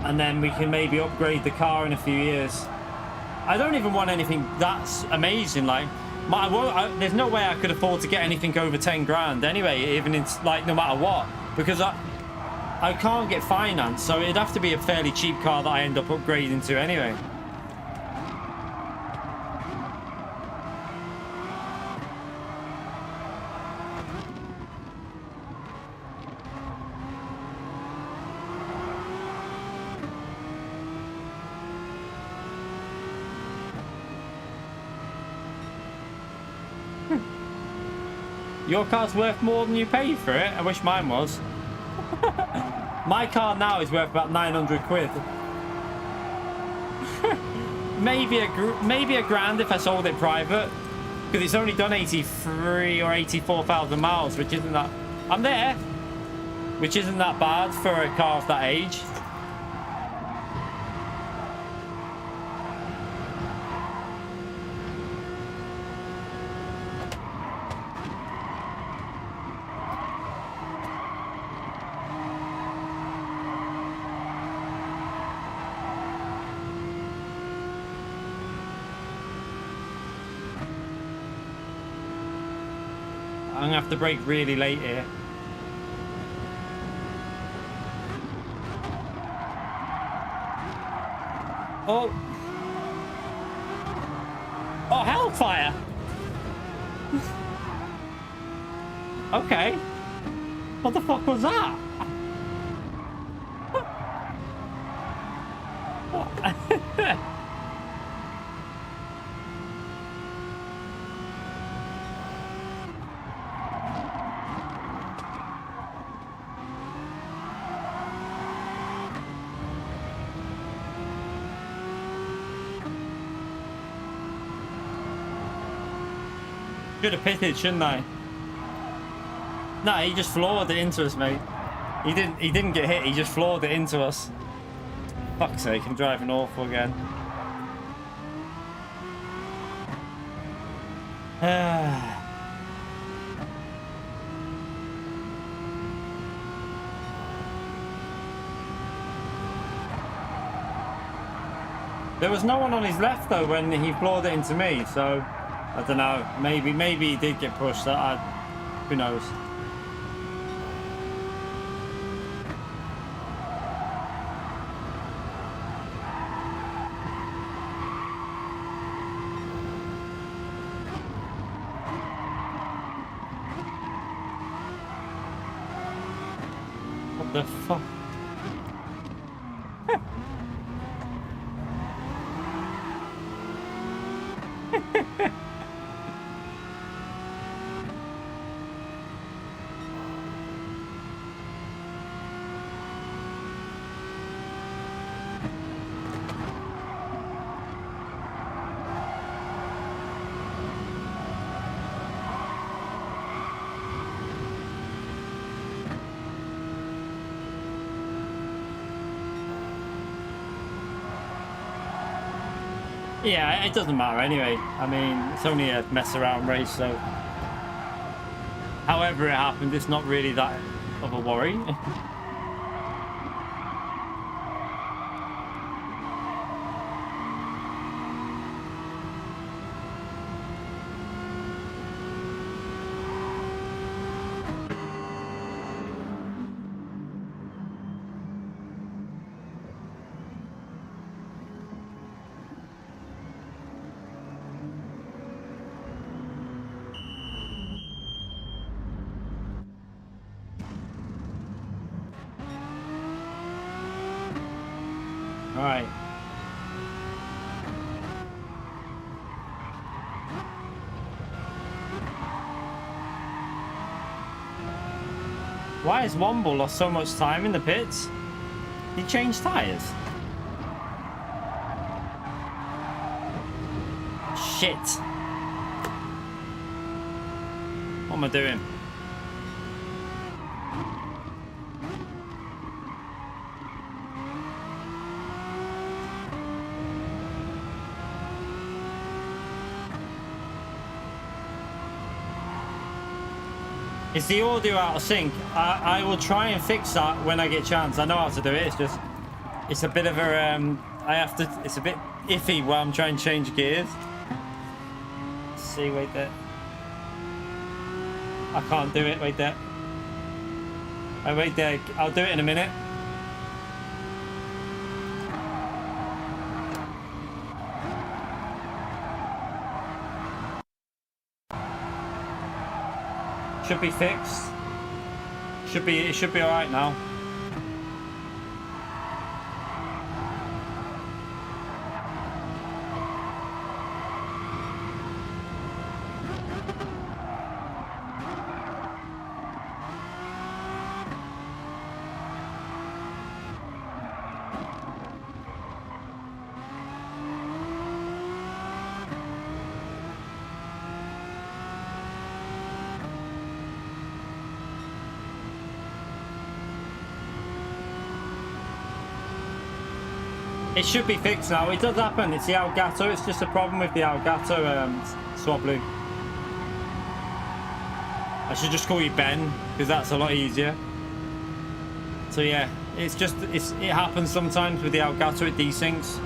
And then we can maybe upgrade the car in a few years. I don't even want anything that's amazing. Like, there's no way I could afford to get anything over 10 grand anyway, even in, like, no matter what, because I can't get finance, so it'd have to be a fairly cheap car that I end up upgrading to anyway. Your car's worth more than you paid for it? I wish mine was. My car now is worth about 900 quid. maybe a grand if I sold it private, because it's only done 83 or 84,000 miles, which isn't that... I'm there, which isn't that bad for a car of that age. I'm gonna have to brake really late here. Oh. Oh, hellfire. Okay. What the fuck was that? Should have pitted, shouldn't I? No, he just floored it into us, mate. He didn't get hit, he just floored it into us. Fuck's sake, I'm driving awful again. There was no one on his left though when he floored it into me, so I don't know. Maybe he did get pushed. Who knows? What the fuck? Yeah, it doesn't matter anyway. I mean, it's only a mess around race, so however it happened, it's not really that of a worry. All right. Why has Womble lost so much time in the pits? He changed tires. Shit. What am I doing? Is the audio out of sync? I will try and fix that when I get a chance. I know how to do it. It's just, it's a bit of a, it's a bit iffy while I'm trying to change gears. Let's see, wait there. I can't do it, wait there. Oh, wait there, I'll do it in a minute. Should be fixed. It should be all right now. It should be fixed now. It does happen. It's the Elgato. It's just a problem with the Elgato swap loop. I should just call you Ben because that's a lot easier. So yeah, it's just it happens sometimes with the Elgato. It desyncs.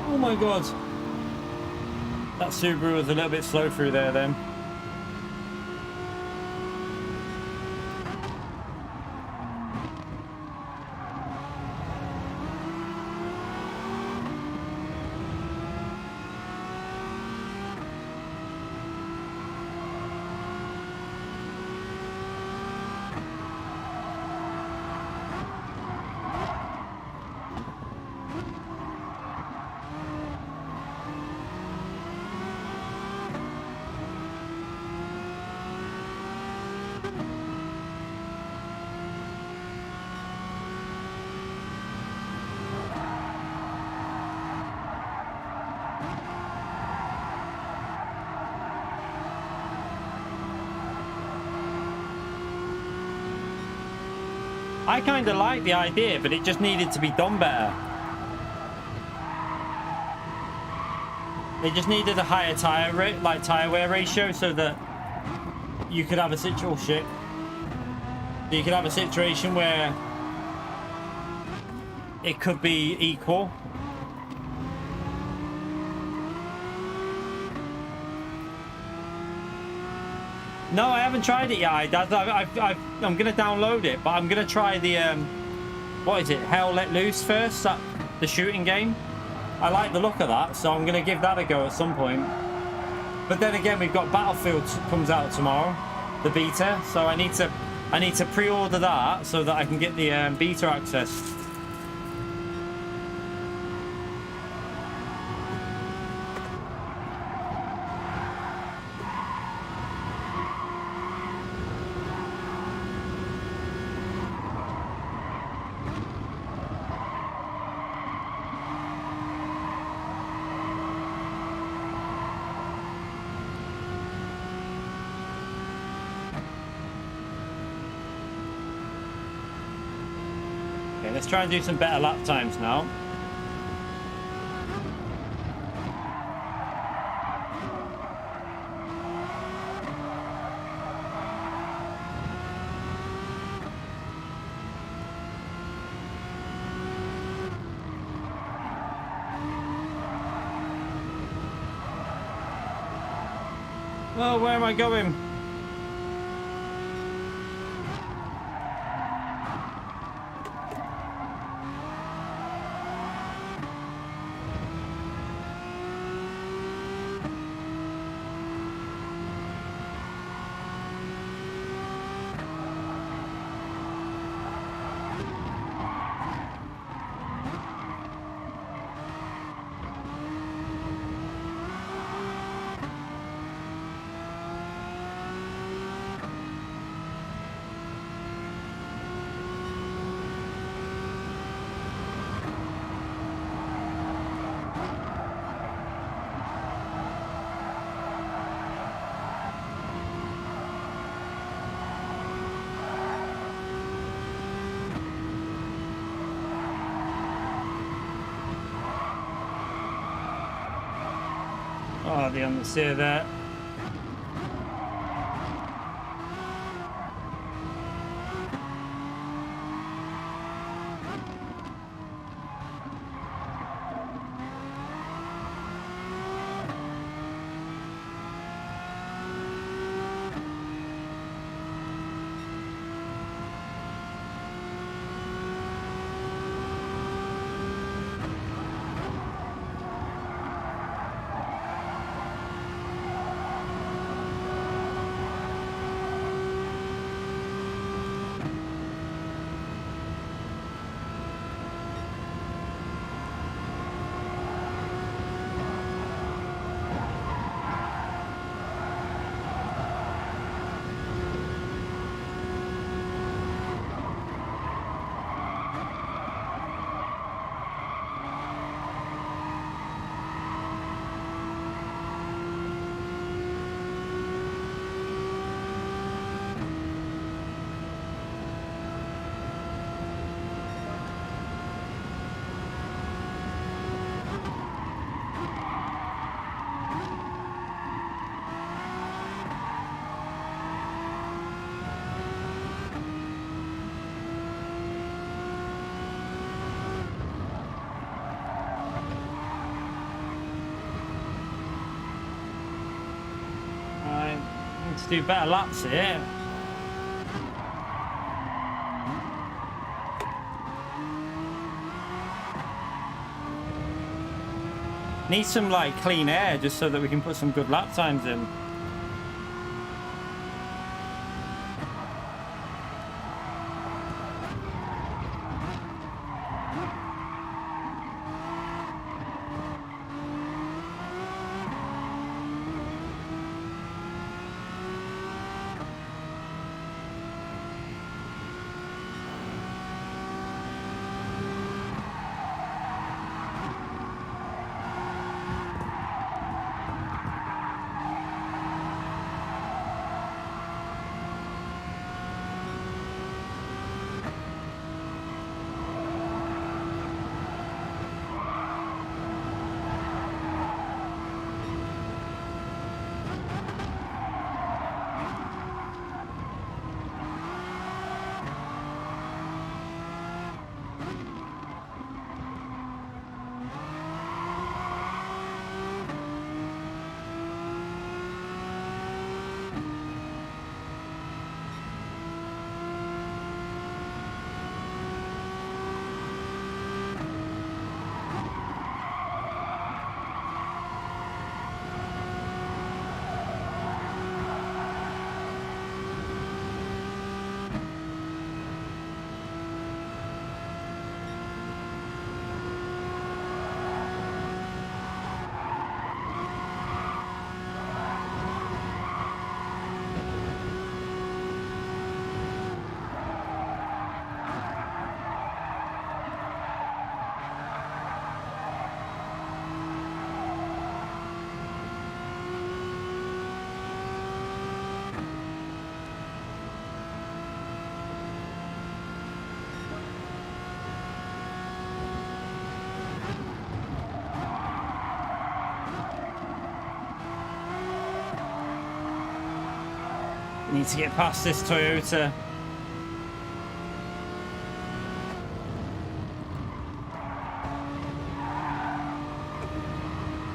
Oh my god, that Subaru was a little bit slow through there then. I kind of like the idea, but it just needed to be done better. They just needed a higher tire wear ratio so that you could have a situation. You could have a situation where it could be equal. No, I haven't tried it yet. I'm going to download it, but I'm going to try the, what is it, Hell Let Loose first, the shooting game. I like the look of that, so I'm going to give that a go at some point. But then again, we've got Battlefield comes out tomorrow, the beta, so I need to pre-order that so that I can get the beta access. Let's try and do some better lap times now. Oh, where am I going? Oh, the understeer there. To do better laps here. Need some like clean air just so that we can put some good lap times in. Need to get past this Toyota.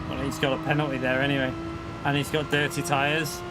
Well, he's got a penalty there anyway. And he's got dirty tyres.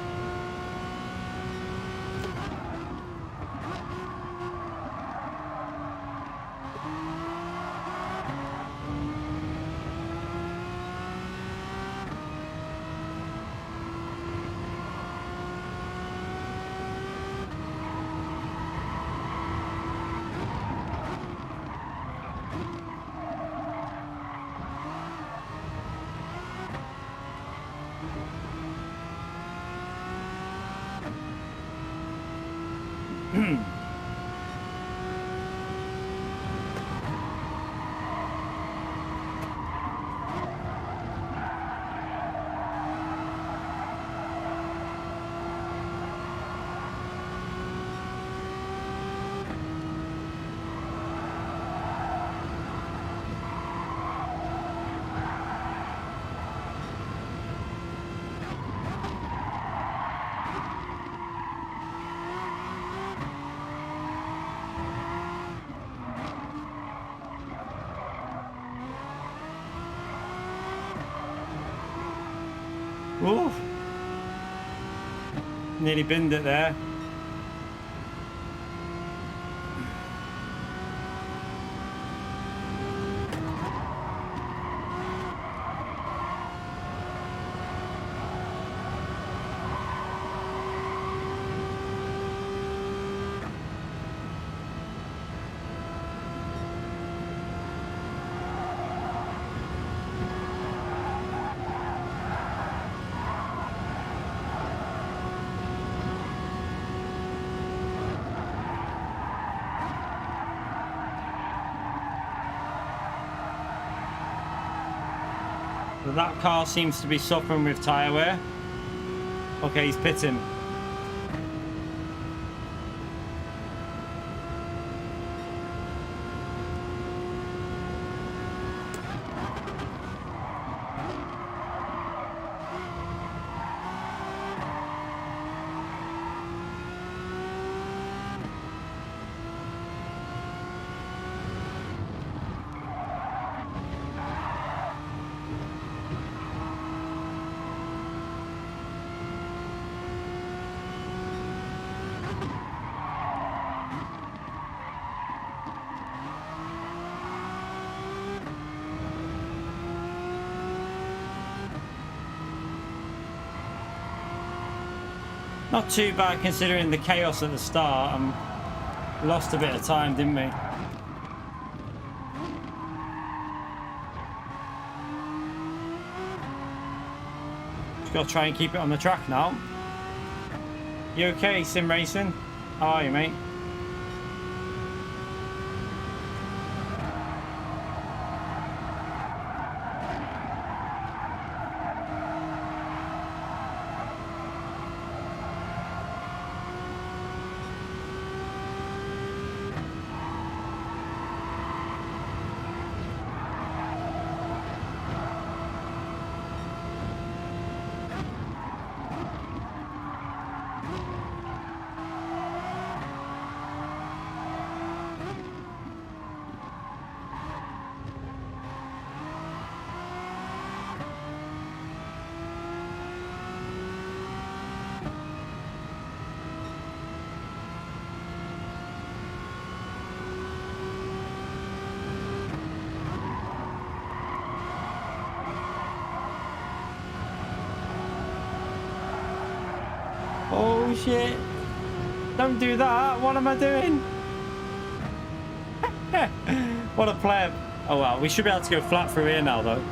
Ooh. Nearly binned it there. So that car seems to be suffering with tyre wear. Okay, he's pitting. Not too bad considering the chaos at the start. Lost a bit of time, didn't we? Just gotta try and keep it on the track now. You okay, Sim Racing? How are you, mate? Oh shit. Don't do that. What am I doing? What a pleb. Oh well, we should be able to go flat through here now though.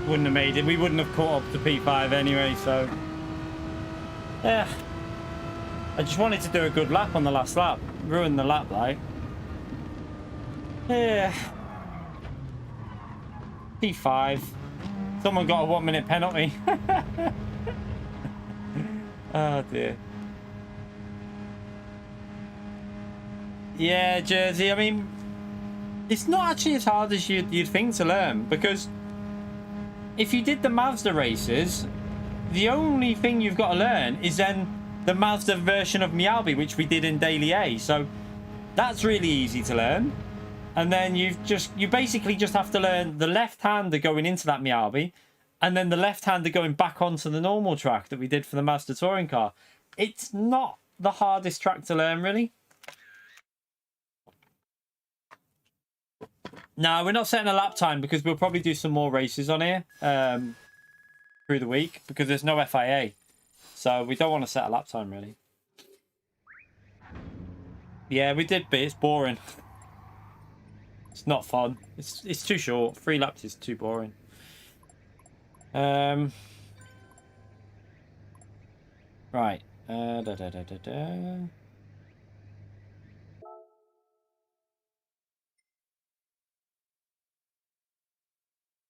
Wouldn't have made it. We wouldn't have caught up to P5 anyway, so yeah. I just wanted to do a good lap on the last lap. Ruined the lap, like. Yeah. P5. Someone got a 1 minute penalty. Oh dear. Yeah, Jersey. I mean, it's not actually as hard as you'd think to learn, because if you did the Mazda races, the only thing you've got to learn is then the Mazda version of Miyabi, which we did in Daily A. So that's really easy to learn. And then you basically just have to learn the left-hander going into that Miyabi, and then the left-hander going back onto the normal track that we did for the Mazda touring car. It's not the hardest track to learn, really. No, we're not setting a lap time because we'll probably do some more races on here through the week because there's no FIA. So we don't want to set a lap time, really. Yeah, we did, but it's boring. It's not fun. It's too short. 3 laps is too boring. Right.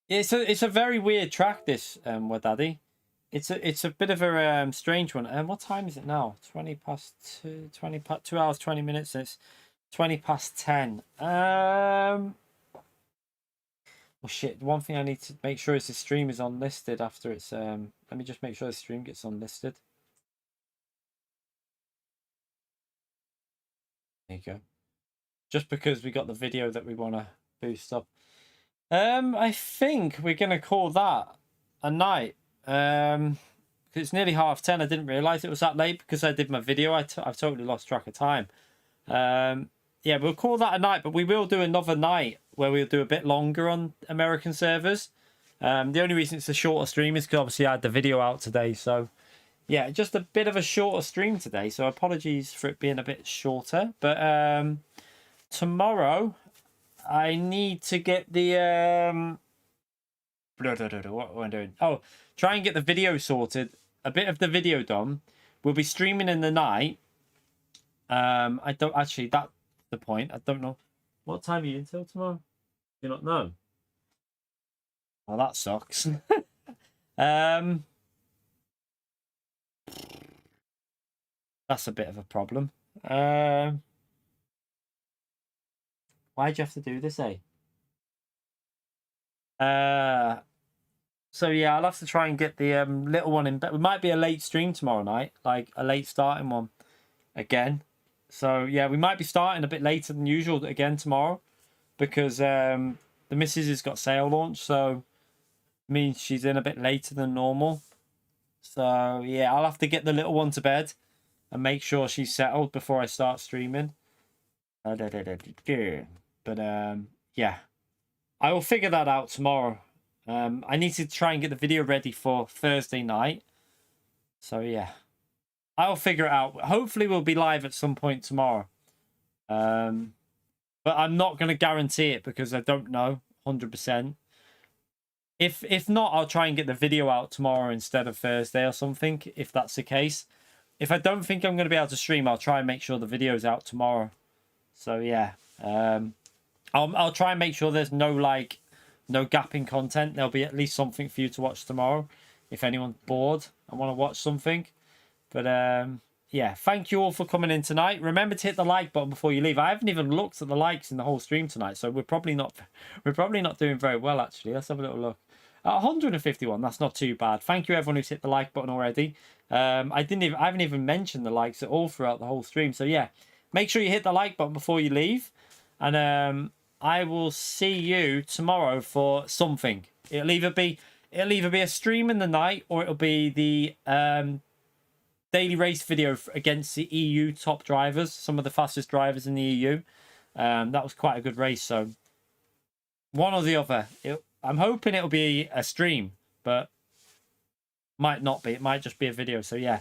It's a very weird track, this Wadaddy. It's a bit of a strange one. And what time is it now? 20 past 2. 2 hours 20 minutes. It's 20 past 10. Well, shit. The one thing I need to make sure is the stream is unlisted after it's let me just make sure the stream gets unlisted. There you go. Just because we got the video that we want to boost up. I think we're gonna call that a night. It's nearly 10:30. I didn't realize it was that late because I did my video. I've totally lost track of time. Yeah, we'll call that a night, but we will do another night where we'll do a bit longer on American servers. The only reason it's a shorter stream is because obviously I had the video out today. So yeah, just a bit of a shorter stream today. So apologies for it being a bit shorter. But tomorrow I need to get the what am I doing? Oh, try and get the video sorted. A bit of the video done. We'll be streaming in the night. I don't actually. That's the point. I don't know. What time are you until tomorrow? Do you not know? Well, that sucks. That's a bit of a problem. Why'd you have to do this, eh? So yeah, I'll have to try and get the little one in bed. It might be a late stream tomorrow night, like a late starting one again. So yeah, we might be starting a bit later than usual again tomorrow because the missus has got sale launch, so it means she's in a bit later than normal. So yeah, I'll have to get the little one to bed and make sure she's settled before I start streaming. But yeah, I will figure that out tomorrow. I need to try and get the video ready for Thursday night. So yeah, I'll figure it out. Hopefully we'll be live at some point tomorrow. But I'm not going to guarantee it because I don't know 100%. If not, I'll try and get the video out tomorrow instead of Thursday or something, if that's the case. If I don't think I'm going to be able to stream, I'll try and make sure the video's out tomorrow. So yeah, I'll try and make sure there's no gap in content. There'll be at least something for you to watch tomorrow if anyone's bored and want to watch something. But yeah, thank you all for coming in tonight. Remember to hit the like button before you leave. I haven't even looked at the likes in the whole stream tonight, so we're probably not doing very well actually. Let's have a little look. 151, that's not too bad. Thank you everyone who's hit the like button already. I haven't even mentioned the likes at all throughout the whole stream. So yeah, make sure you hit the like button before you leave. And I will see you tomorrow for something. It'll either be a stream in the night or it'll be the daily race video against the EU top drivers, some of the fastest drivers in the EU. That was quite a good race, so one or the other. I'm hoping it'll be a stream, but might not be. It might just be a video. So yeah,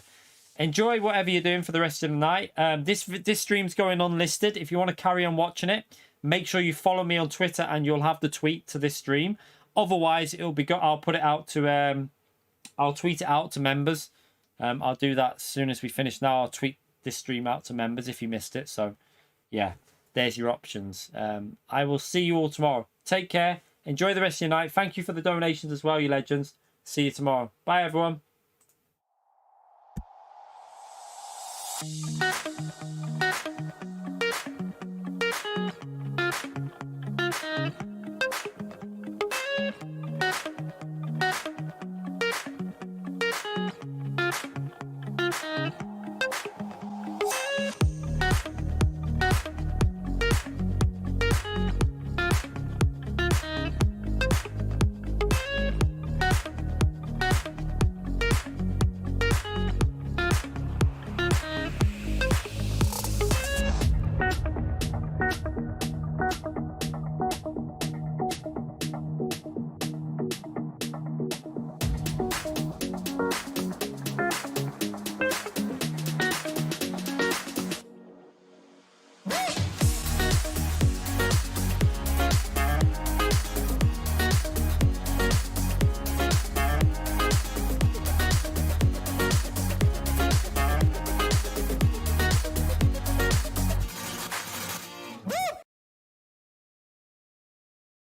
enjoy whatever you're doing for the rest of the night. This stream's going unlisted. If you want to carry on watching it, make sure you follow me on Twitter and you'll have the tweet to this stream. Otherwise, it'll be I'll put it out to I'll tweet it out to members. I'll do that as soon as we finish now. I'll tweet this stream out to members if you missed it. So yeah, there's your options. I will see you all tomorrow. Take care. Enjoy the rest of your night. Thank you for the donations as well, you legends. See you tomorrow. Bye, everyone.